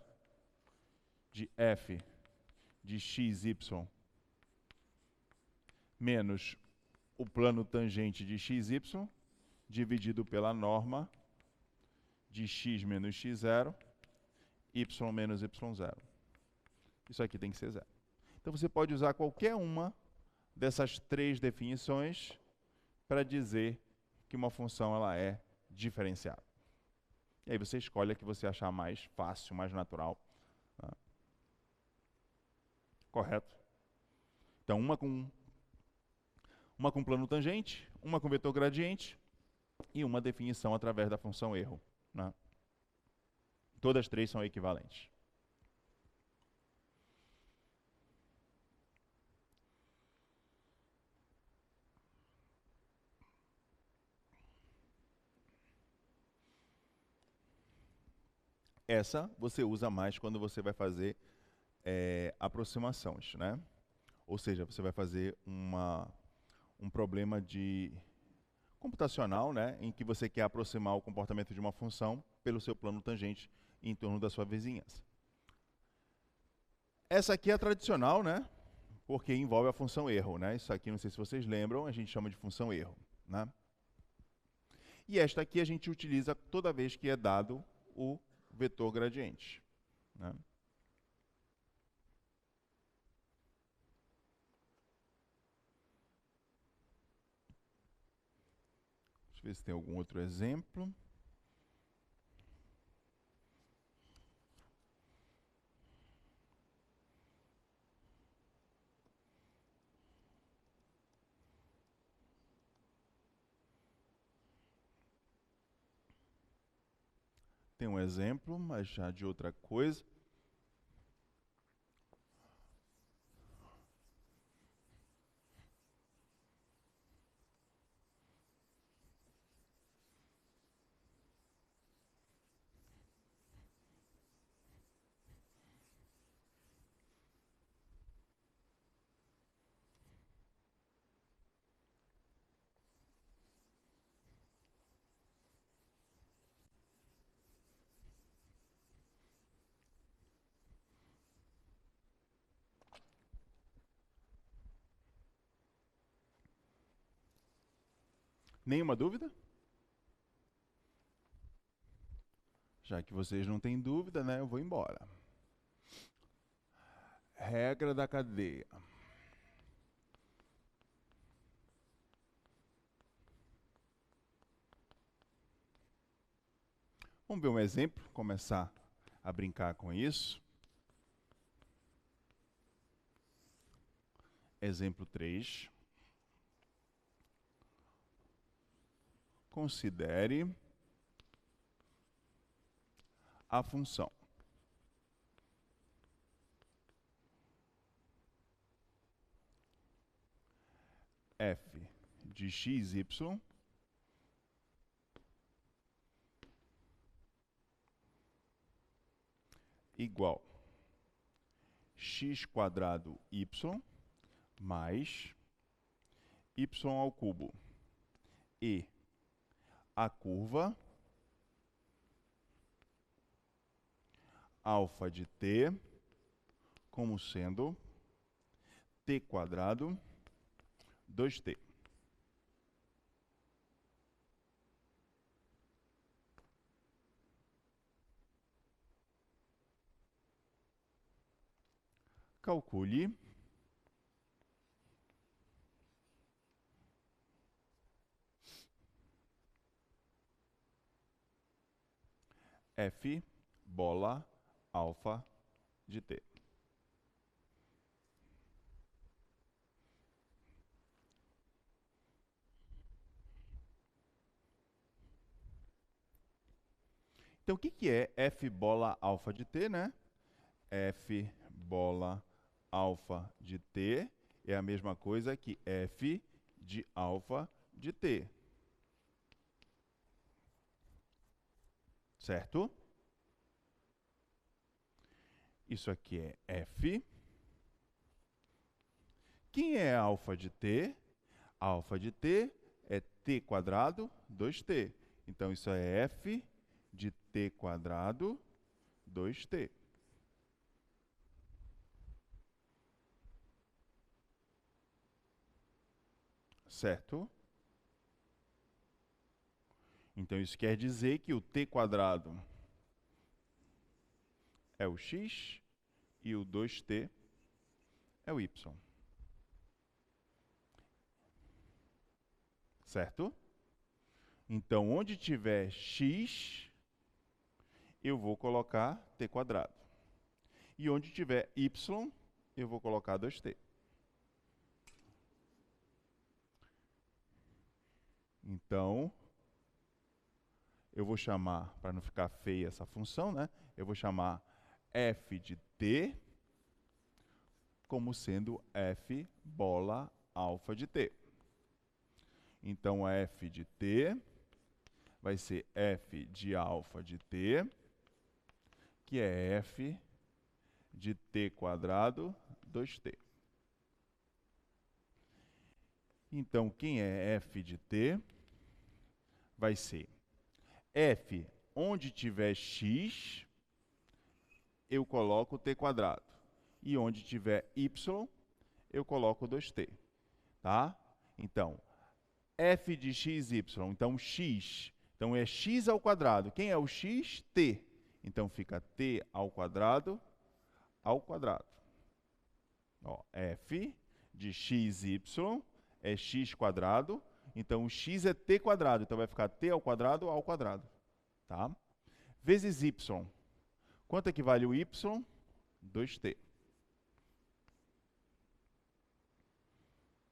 de f de xy menos o plano tangente de xy, dividido pela norma de x menos x0, y menos y0. Isso aqui tem que ser zero. Então você pode usar qualquer uma dessas três definições para dizer que uma função ela é diferenciável. E aí você escolhe a que você achar mais fácil, mais natural. Tá? Correto? Então, uma com plano tangente, uma com vetor gradiente e uma definição através da função erro. Né? Todas as três são equivalentes. Essa você usa mais quando você vai fazer aproximações, né? Ou seja, você vai fazer um problema de computacional, né, em que você quer aproximar o comportamento de uma função pelo seu plano tangente em torno da sua vizinhança. Essa aqui é a tradicional, né, porque envolve a função erro, né? Isso aqui, não sei se vocês lembram, a gente chama de função erro, né? E esta aqui a gente utiliza toda vez que é dado o vetor gradiente, né? Deixa eu ver se tem algum outro exemplo. Tem um exemplo, mas já de outra coisa. Nenhuma dúvida? Já que vocês não têm dúvida, né, eu vou embora. Regra da cadeia. Vamos ver um exemplo, começar a brincar com isso. Exemplo 3. Considere a função f de xy igual x quadrado y mais y ao cubo e a curva alfa de t como sendo t quadrado 2t. Calcule f bola alfa de t. Então, o que é f bola alfa de t, né? F bola alfa de t é a mesma coisa que f de alfa de t. Certo? Isso aqui é f. Quem é alfa de t? Alfa de t é t quadrado 2t. Então, isso é f de t quadrado 2t. Certo? Então, isso quer dizer que o t quadrado é o x e o 2t é o y. Certo? Então, onde tiver x, eu vou colocar t quadrado. E onde tiver y, eu vou colocar 2t. Então, eu vou chamar, para não ficar feia essa função, né? Eu vou chamar f de t como sendo f bola alfa de t. Então, f de t vai ser f de alfa de t, que é f de t quadrado 2t. Então, quem é f de t vai ser f, onde tiver x, eu coloco t quadrado. E onde tiver y, eu coloco 2t. Tá? Então, f de x, y. Então, x. Então, é x ao quadrado. Quem é o x? T. Então, fica t ao quadrado ao quadrado. Ó, f de x, y é x quadrado. Então, o x é t quadrado. Então, vai ficar t ao quadrado. Tá? Vezes y. Quanto equivale o y? 2t.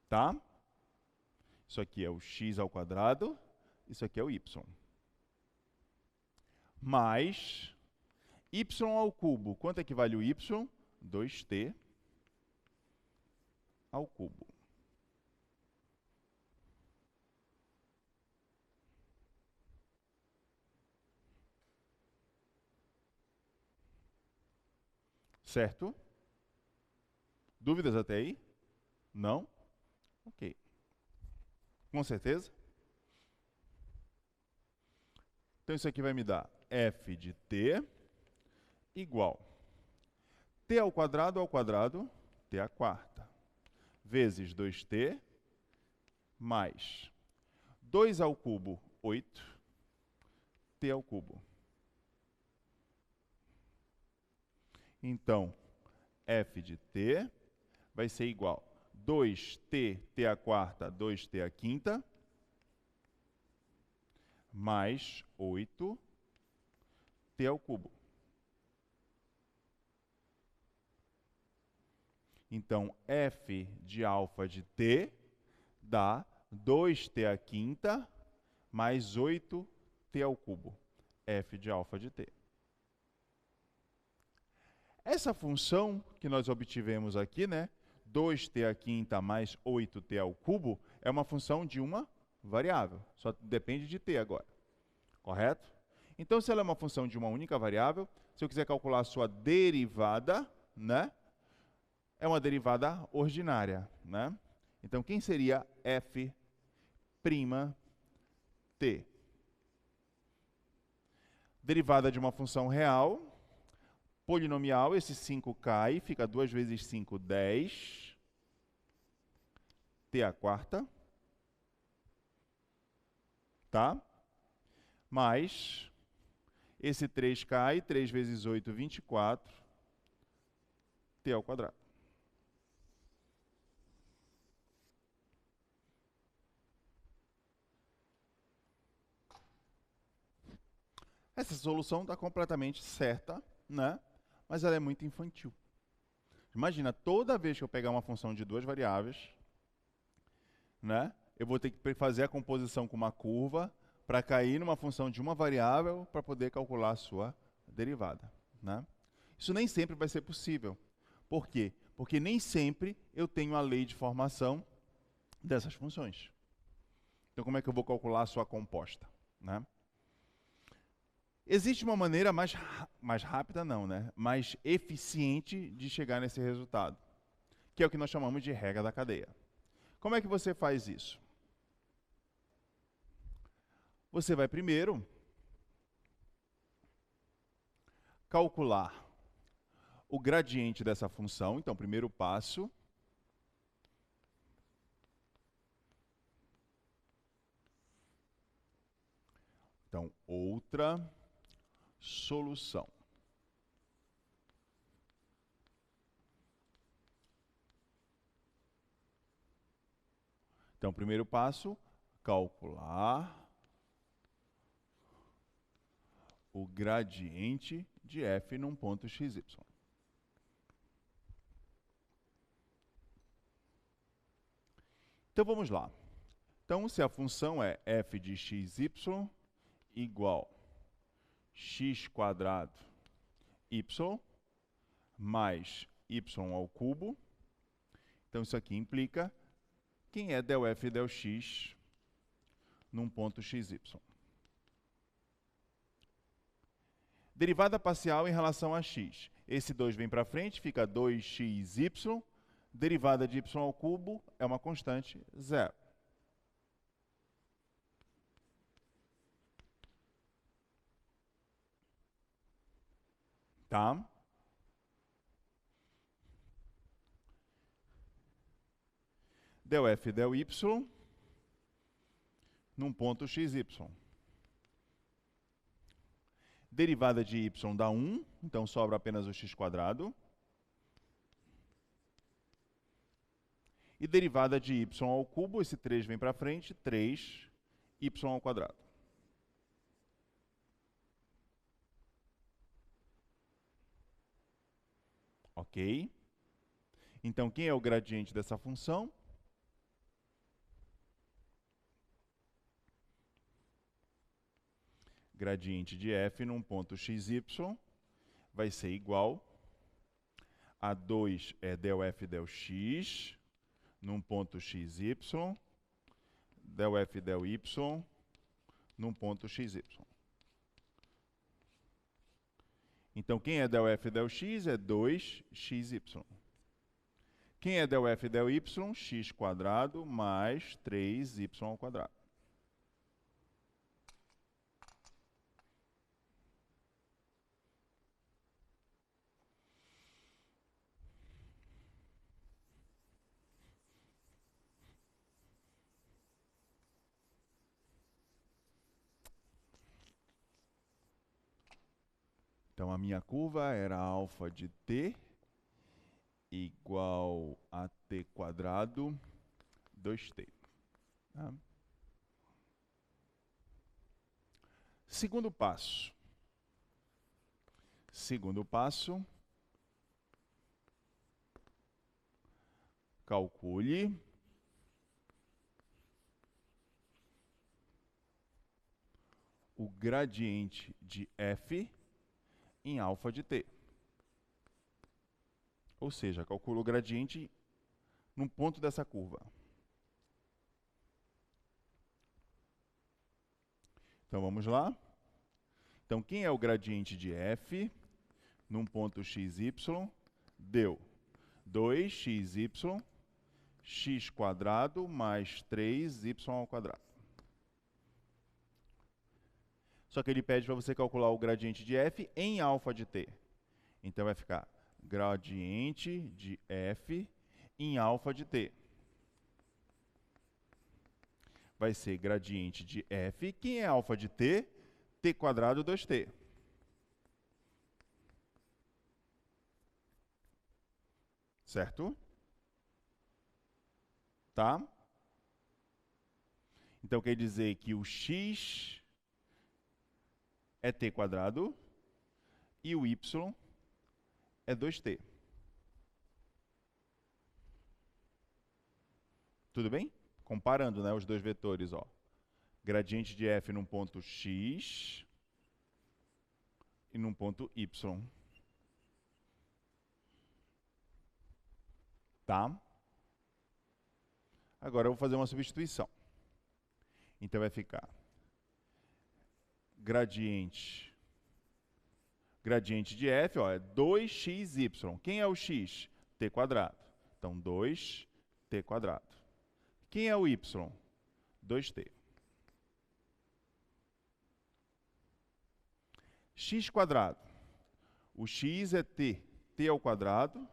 Tá? Isso aqui é o x ao quadrado. Isso aqui é o y. Mais y ao cubo. Quanto equivale o y? 2t ao cubo. Certo? Dúvidas até aí? Não? Ok. Com certeza? Então, isso aqui vai me dar f de t igual t ao quadrado, t à quarta, vezes 2t, mais 2 ao cubo, 8, t ao cubo. Então, f de t vai ser igual a 2t, t à quarta, 2t à quinta, mais 8, t ao cubo. Então, f de alfa de t dá 2t à quinta mais 8t ao cubo. F de alfa de t. Essa função que nós obtivemos aqui, né, 2t à quinta mais 8t ao cubo, é uma função de uma variável. Só depende de t agora. Correto? Então, se ela é uma função de uma única variável, se eu quiser calcular a sua derivada, né, é uma derivada ordinária, né? Então, quem seria f' t? Derivada de uma função real, polinomial, esse 5 cai, fica 2 vezes 5, 10, t à quarta, tá? Mais, esse 3 cai, 3 vezes 8, 24, t ao quadrado. Essa solução está completamente certa, né? Mas ela é muito infantil. Imagina, toda vez que eu pegar uma função de duas variáveis, né, eu vou ter que fazer a composição com uma curva para cair numa função de uma variável para poder calcular a sua derivada, né? Isso nem sempre vai ser possível, Por quê? Porque nem sempre eu tenho a lei de formação dessas funções. Então, como é que eu vou calcular a sua composta, né? Existe uma maneira mais rápida, não, né? Mais eficiente de chegar nesse resultado, que é o que nós chamamos de regra da cadeia. Como é que você faz isso? Você vai primeiro calcular o gradiente dessa função. Então, primeiro passo. Então, outra solução. Então, primeiro passo, calcular o gradiente de f num ponto xy. Então, vamos lá. Então, se a função é f de xy igual x² y mais y ao cubo, então isso aqui implica quem é del f e del x num ponto xy. Derivada parcial em relação a x. Esse 2 vem para frente, fica 2xy. Derivada de y ao cubo é uma constante, 0. Tá? Del f e del y num ponto xy. Derivada de y dá 1, então sobra apenas o x². E derivada de y ao cubo, esse 3 vem para frente, 3y ao quadrado. Ok? Então, quem é o gradiente dessa função? Gradiente de f num ponto xy vai ser igual a 2 é del f del x num ponto xy, del f del y num ponto xy. Então, quem é del f del x é 2xy. Quem é del f del y? x² mais 3y ao quadrado. Então, a minha curva era alfa de t igual a t² 2t. Tá? Segundo passo. Segundo passo, calcule o gradiente de f em alfa de t. Ou seja, calcula o gradiente num ponto dessa curva. Então, vamos lá. Então, quem é o gradiente de f num ponto xy? Deu 2xy, x² mais 3y ao quadrado. Só que ele pede para você calcular o gradiente de f em alfa de t. Então, vai ficar gradiente de f em alfa de t. Vai ser gradiente de f. Quem é alfa de t? t² 2t. Certo? Tá? Então, quer dizer que o x é t² e o y é 2t. Tudo bem? Comparando, né, os dois vetores, ó. Gradiente de f num ponto x e num ponto y. Tá? Agora eu vou fazer uma substituição. Então vai ficar gradiente de f, ó, é 2xy. Quem é o x? T quadrado. Então, 2t quadrado. Quem é o y? 2t. X quadrado. O x é t. T ao quadrado,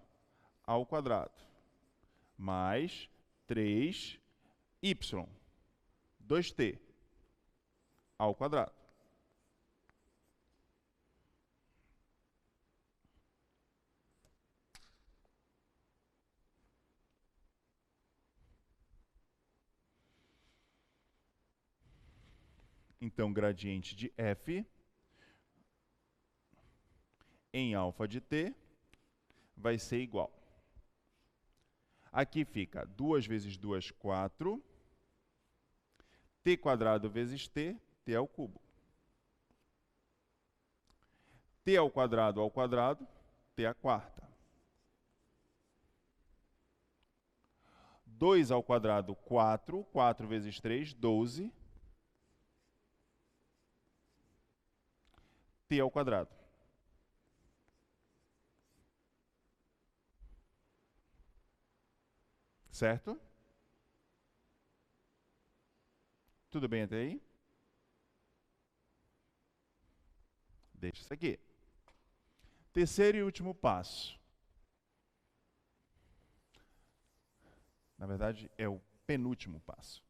mais 3y, 2t, ao quadrado. Então, gradiente de f em alfa de t vai ser igual. Aqui fica 2 vezes 2, 4. T quadrado vezes t, t ao cubo. T ao quadrado, t à quarta. 2 ao quadrado, 4. 4 vezes 3, 12. T ao quadrado. Certo? Tudo bem até aí? Deixa isso aqui. Terceiro e último passo. Na verdade, é o penúltimo passo.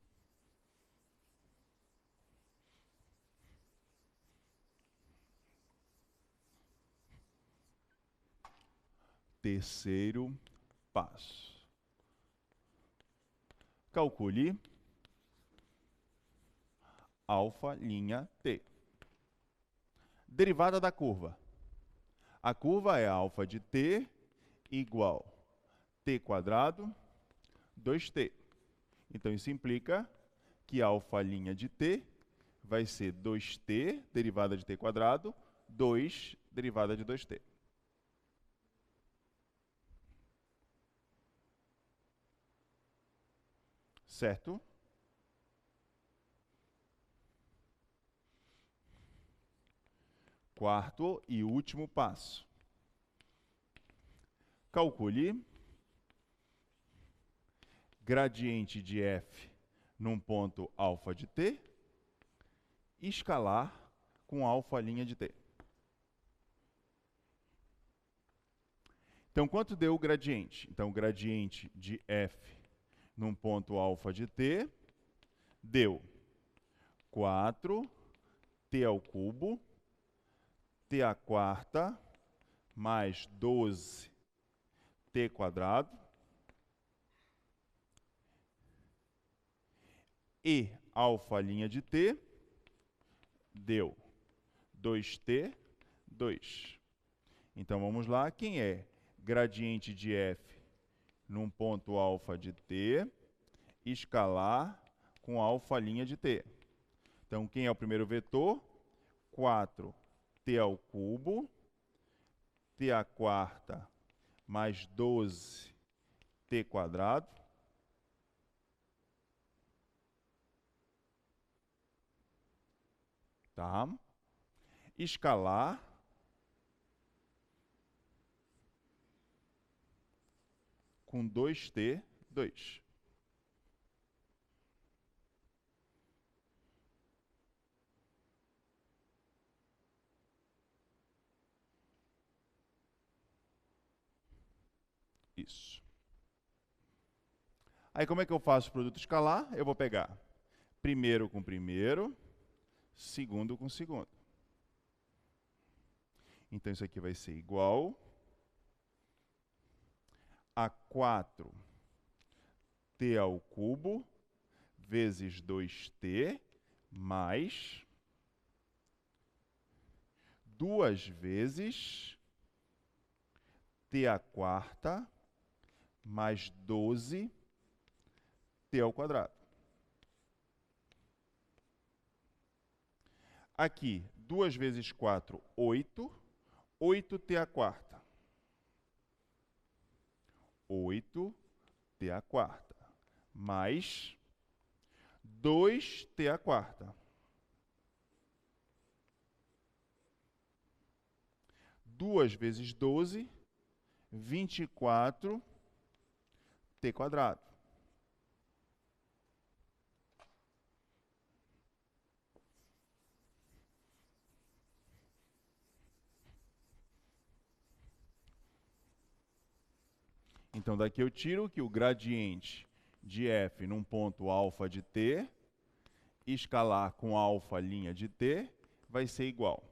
Terceiro passo. Calcule alfa linha t. Derivada da curva. A curva é alfa de t igual t quadrado 2t. Então, isso implica que alfa linha de t vai ser 2t, derivada de t quadrado, 2, derivada de 2t. Certo? Quarto e último passo. Calcule gradiente de f num ponto alfa de t, escalar com alfa linha de t. Então, quanto deu o gradiente? Então, o gradiente de f num ponto alfa de t deu 4t ao cubo, t à quarta, mais 12t quadrado, e alfa linha de t deu 2t, 2. Então, vamos lá. Quem é gradiente de f num ponto alfa de t, escalar com alfa linha de t? Então, quem é o primeiro vetor? 4t ao cubo, t à quarta, mais 12t quadrado, tá? Escalar com 2t, 2. Isso. Aí, como é que eu faço o produto escalar? Eu vou pegar primeiro com primeiro, segundo com segundo. Então, isso aqui vai ser igual a 4t ao cubo vezes 2t mais 2 vezes t à quarta mais 12t ao quadrado. Aqui, 2 vezes 4, 8. 8t à quarta. 8 t à quarta, mais 2t à quarta. 2 vezes 12, 24t². Então, daqui eu tiro que o gradiente de f num ponto alfa de t, escalar com alfa linha de t, vai ser igual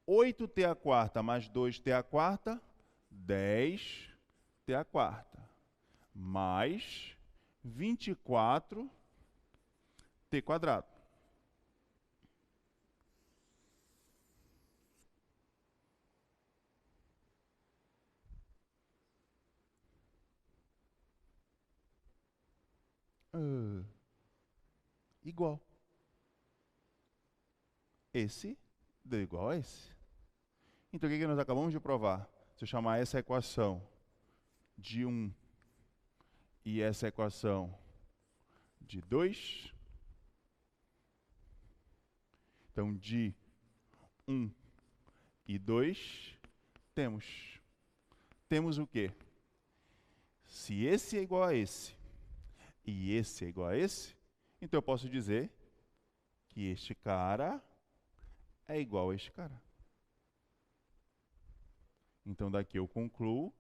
8t à quarta mais 2t à quarta, 10t à quarta, mais 24t². Igual. Esse deu igual a esse. Então, o que nós acabamos de provar? Se eu chamar essa equação de 1 e essa equação de 2, então, de 1 e 2, temos o quê? Se esse é igual a esse e esse é igual a esse, então eu posso dizer que este cara é igual a este cara. Então, daqui eu concluo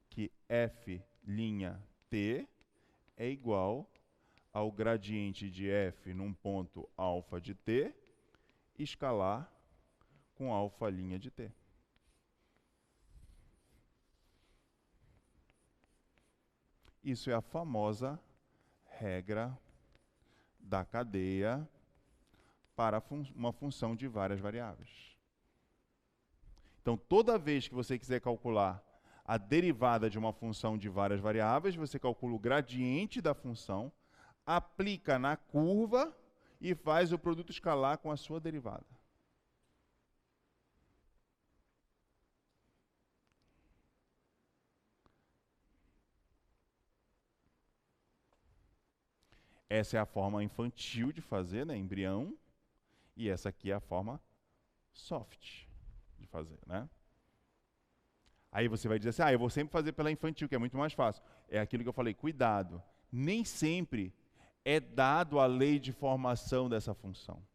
que f' t é igual ao gradiente de f num ponto alfa de t, escalar com alfa' de t. Isso é a famosa regra da cadeia para uma função de várias variáveis. Então, toda vez que você quiser calcular a derivada de uma função de várias variáveis, você calcula o gradiente da função, aplica na curva e faz o produto escalar com a sua derivada. Essa é a forma infantil de fazer, né, embrião, e essa aqui é a forma soft de fazer, né? Aí você vai dizer assim, eu vou sempre fazer pela infantil, que é muito mais fácil. É aquilo que eu falei, cuidado. Nem sempre é dado a lei de formação dessa função.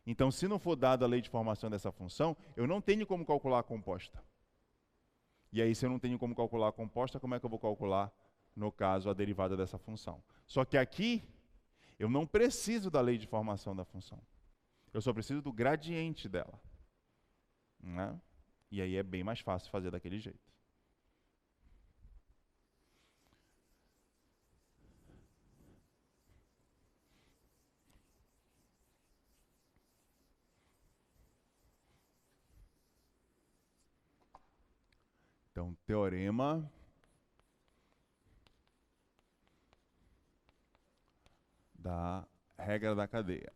Então, se não for dada a lei de formação dessa função, eu não tenho como calcular a composta. E aí, se eu não tenho como calcular a composta, como é que eu vou calcular, no caso, a derivada dessa função? Só que aqui, eu não preciso da lei de formação da função. Eu só preciso do gradiente dela, né? E aí é bem mais fácil fazer daquele jeito. Então, teorema da regra da cadeia.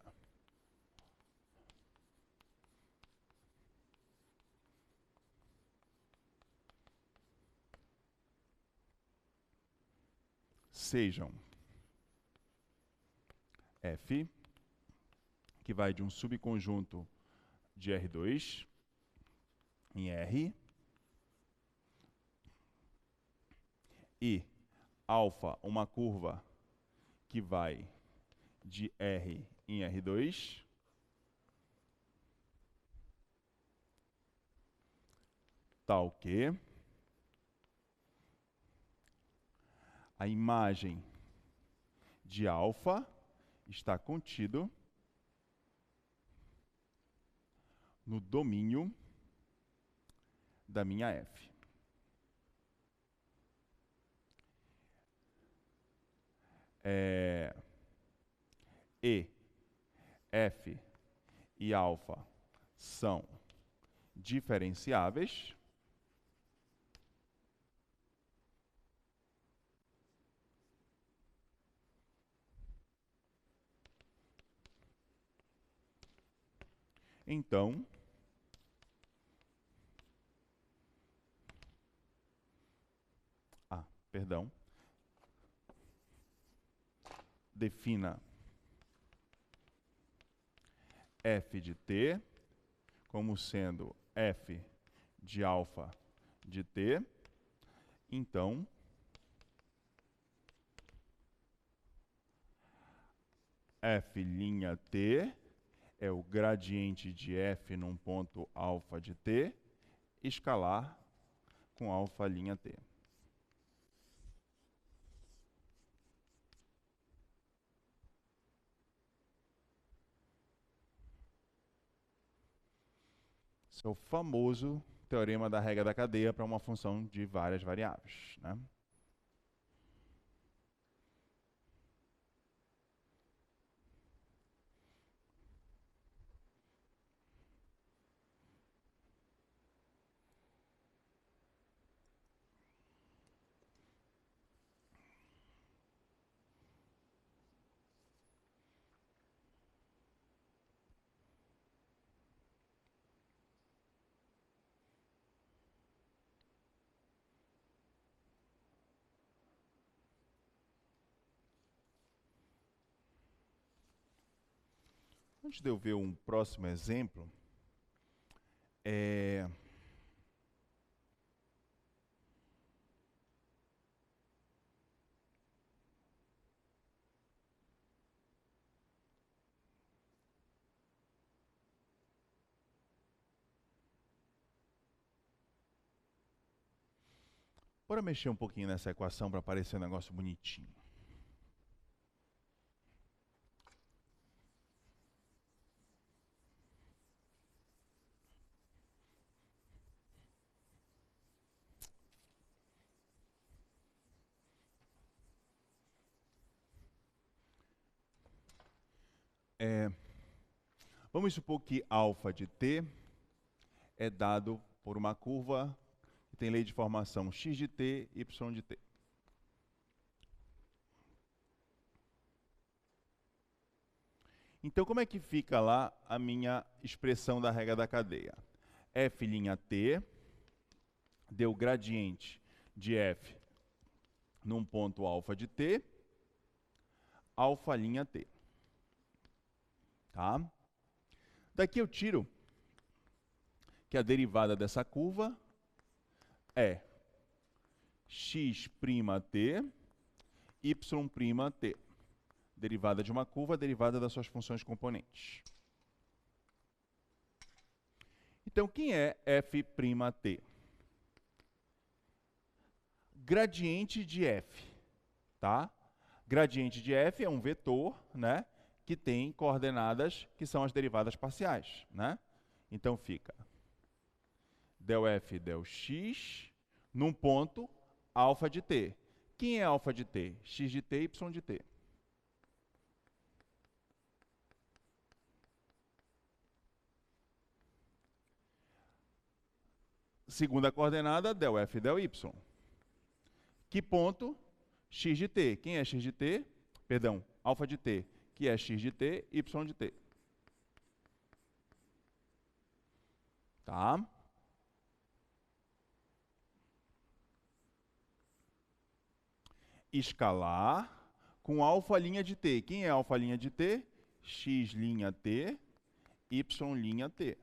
Sejam F, que vai de um subconjunto de R2 em R, e alfa, uma curva que vai de R em R2, tal que a imagem de alfa está contido no domínio da minha F. E, F e alfa são diferenciáveis. Então, perdão. defina f de t como sendo f de alfa de t, então f'T é o gradiente de f num ponto alfa de t, escalar com alfa''T. Esse é o famoso teorema da regra da cadeia para uma função de várias variáveis, né? Antes de eu ver um próximo exemplo, bora mexer um pouquinho nessa equação para parecer um negócio bonitinho. Vamos supor que alfa de t é dado por uma curva que tem lei de formação x de t, y de t. Então, como é que fica lá a minha expressão da regra da cadeia? F'T deu gradiente de f num ponto alfa de t, alfa''T. Tá? Daqui eu tiro que a derivada dessa curva é x'T, y'T. Derivada de uma curva, derivada das suas funções componentes. Então, quem é f'T? Gradiente de f, tá? Gradiente de f é um vetor, né, que tem coordenadas que são as derivadas parciais, né? Então fica del f del x num ponto alfa de t. Quem é alfa de t? X de t, y de t. Segunda coordenada, del f del y. Que ponto? X de t. Quem é x de t? Perdão, alfa de t, que é x de t, y de t. Tá? Escalar com alfa' de t. Quem é alfa' de t? X'T, y'T.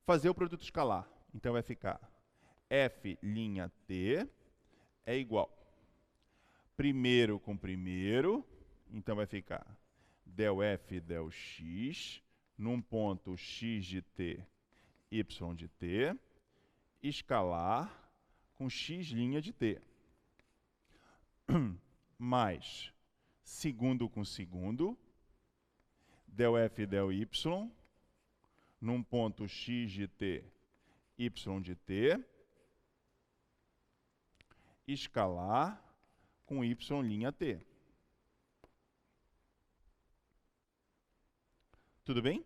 Fazer o produto escalar. Então vai ficar f'T é igual primeiro com primeiro, então vai ficar del f del x num ponto x de t, y de t, escalar com x' de t. Mais segundo com segundo, del f del y num ponto x de t, y de t, escalar com y'T. Tudo bem?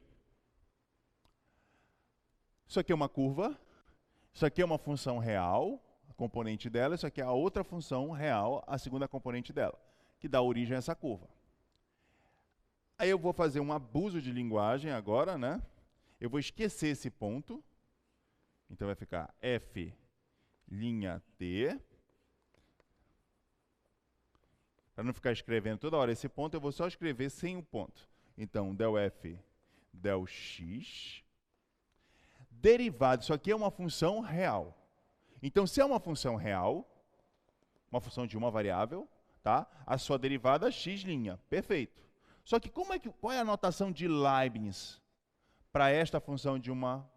Isso aqui é uma curva, isso aqui é uma função real, a componente dela, isso aqui é a outra função real, a segunda componente dela, que dá origem a essa curva. Aí eu vou fazer um abuso de linguagem agora, né? Eu vou esquecer esse ponto Então vai ficar f' t. Para não ficar escrevendo toda hora esse ponto, eu vou só escrever sem o ponto. Então, del f, del x, derivado, isso aqui é uma função real. Então, se é uma função real, uma função de uma variável, tá? A sua derivada é x', perfeito. Só que qual é a notação de Leibniz para esta função de uma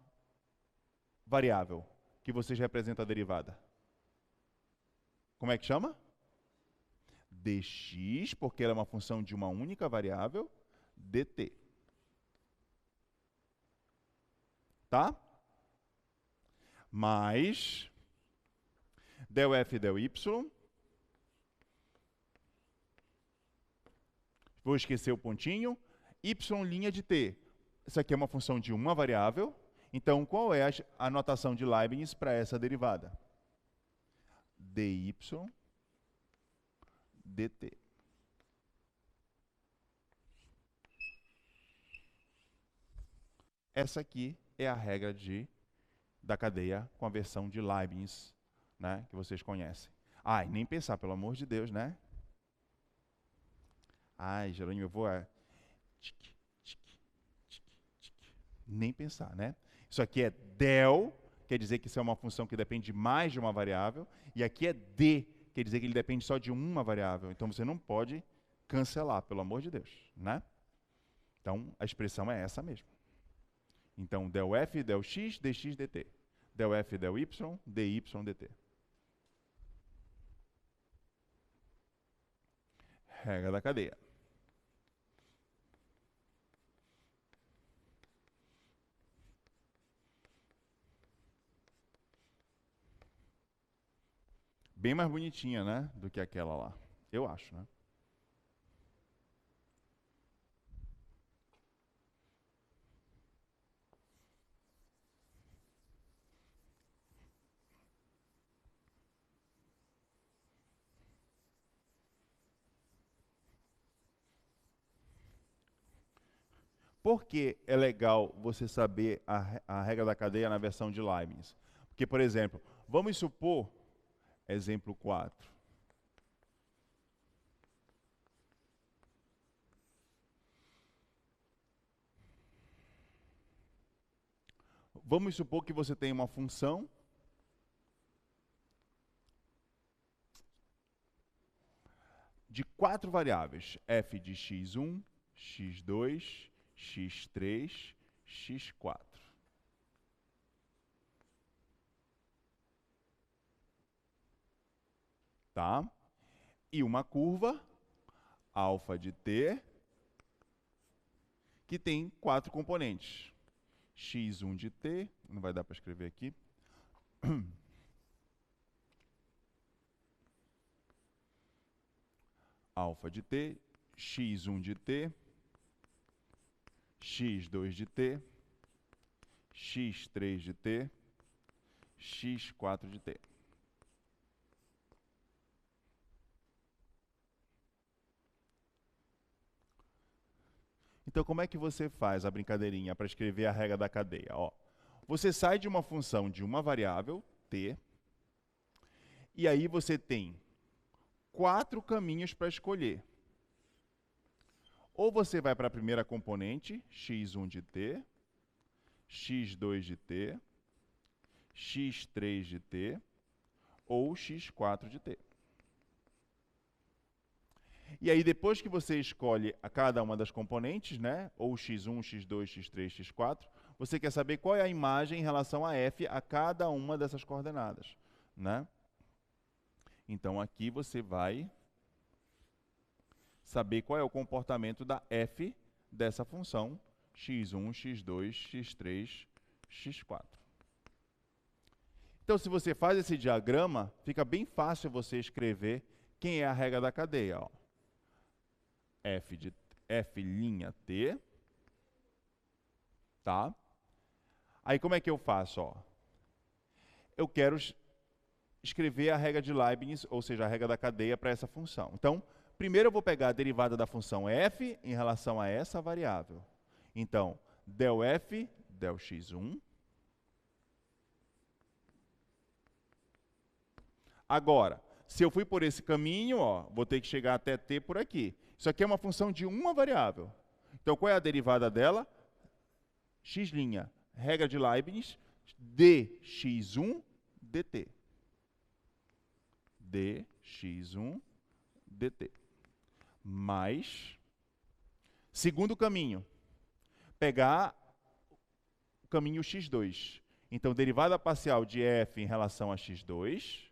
variável que vocês representam a derivada? Como é que chama? Dx, porque ela é uma função de uma única variável, dt. Tá? Mais del f del y. Vou esquecer o pontinho. Y' de t. Isso aqui é uma função de uma variável. Então, qual é a notação de Leibniz para essa derivada? dy dt. Essa aqui é a regra da cadeia com a versão de Leibniz, né, que vocês conhecem. Ai, nem pensar, pelo amor de Deus, né? Ai, Jerônimo, eu vou... Nem pensar, né? Isso aqui é del, quer dizer que isso é uma função que depende de mais de uma variável, e aqui é d, quer dizer que ele depende só de uma variável. Então, você não pode cancelar, pelo amor de Deus, né? Então, a expressão é essa mesmo. Então, del f, del x, dx, dt. Del f, del y, dy, dt. Regra da cadeia. Bem mais bonitinha, né, do que aquela lá. Eu acho, né? Por que é legal você saber a regra da cadeia na versão de Leibniz? Porque, por exemplo, vamos supor, exemplo 4. Vamos supor que você tem uma função de 4 variáveis, f de x1, x2, x3, x4. Tá? E uma curva, alfa de t, que tem 4 componentes. x1 de t, não vai dar para escrever aqui. Alfa de t, x1 de t, x2 de t, x3 de t, x4 de t. Então, como é que você faz a brincadeirinha para escrever a regra da cadeia? Ó, você sai de uma função de uma variável, t, e aí você tem 4 caminhos para escolher. Ou você vai para a primeira componente, x1 de t, x2 de t, x3 de t, ou x4 de t. E aí, depois que você escolhe a cada uma das componentes, né, ou x1, x2, x3, x4, você quer saber qual é a imagem em relação a f a cada uma dessas coordenadas, né? Então, aqui você vai saber qual é o comportamento da f dessa função x1, x2, x3, x4. Então, se você faz esse diagrama, fica bem fácil você escrever quem é a regra da cadeia. Ó. f' t, tá? Aí como é que eu faço? Ó? Eu quero escrever a regra de Leibniz, ou seja, a regra da cadeia para essa função. Então, primeiro eu vou pegar a derivada da função f em relação a essa variável. Então, del f, del x1, Agora, se eu fui por esse caminho, ó, vou ter que chegar até t por aqui. Isso aqui é uma função de uma variável. Então, qual é a derivada dela? X', regra de Leibniz, dx1 dt. dx1 dt. Mais, segundo caminho, pegar o caminho x2. Então, derivada parcial de f em relação a x2,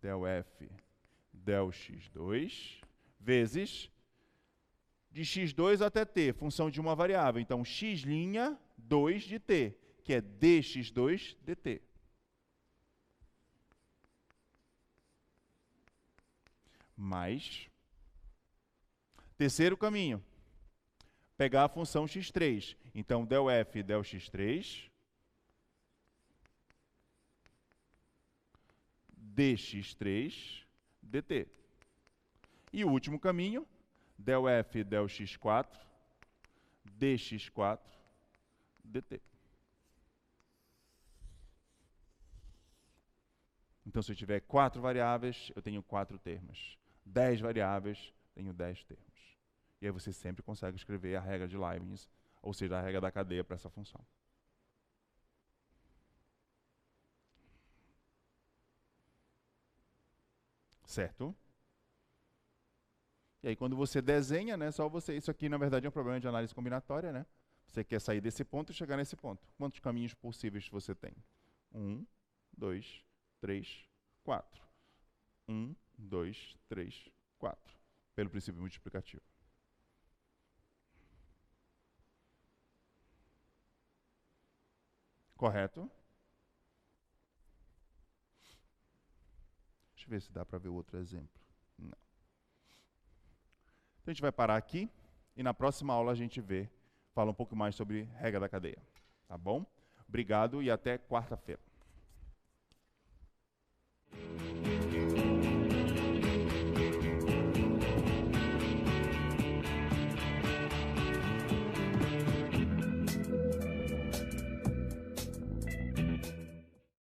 del f, del x2, vezes de x2 até t, função de uma variável. Então, x', 2 de t, que é dx2 dt. Mais, terceiro caminho, pegar a função x3. Então, del f, del x3, dx3 dt. E o último caminho, del f, del x4, dx4 dt. Então, se eu tiver 4 variáveis, eu tenho 4 termos. 10 variáveis, tenho 10 termos. E aí você sempre consegue escrever a regra de Leibniz, ou seja, a regra da cadeia para essa função. Certo? E aí, quando você desenha, né, só você... Isso aqui, na verdade, é um problema de análise combinatória, né? Você quer sair desse ponto e chegar nesse ponto. Quantos caminhos possíveis você tem? 1, 2, 3, 4. 1, 2, 3, 4. Pelo princípio multiplicativo. Correto? Deixa eu ver se dá para ver outro exemplo. Não. Então, a gente vai parar aqui e na próxima aula a gente fala um pouco mais sobre regra da cadeia. Tá bom? Obrigado e até quarta-feira.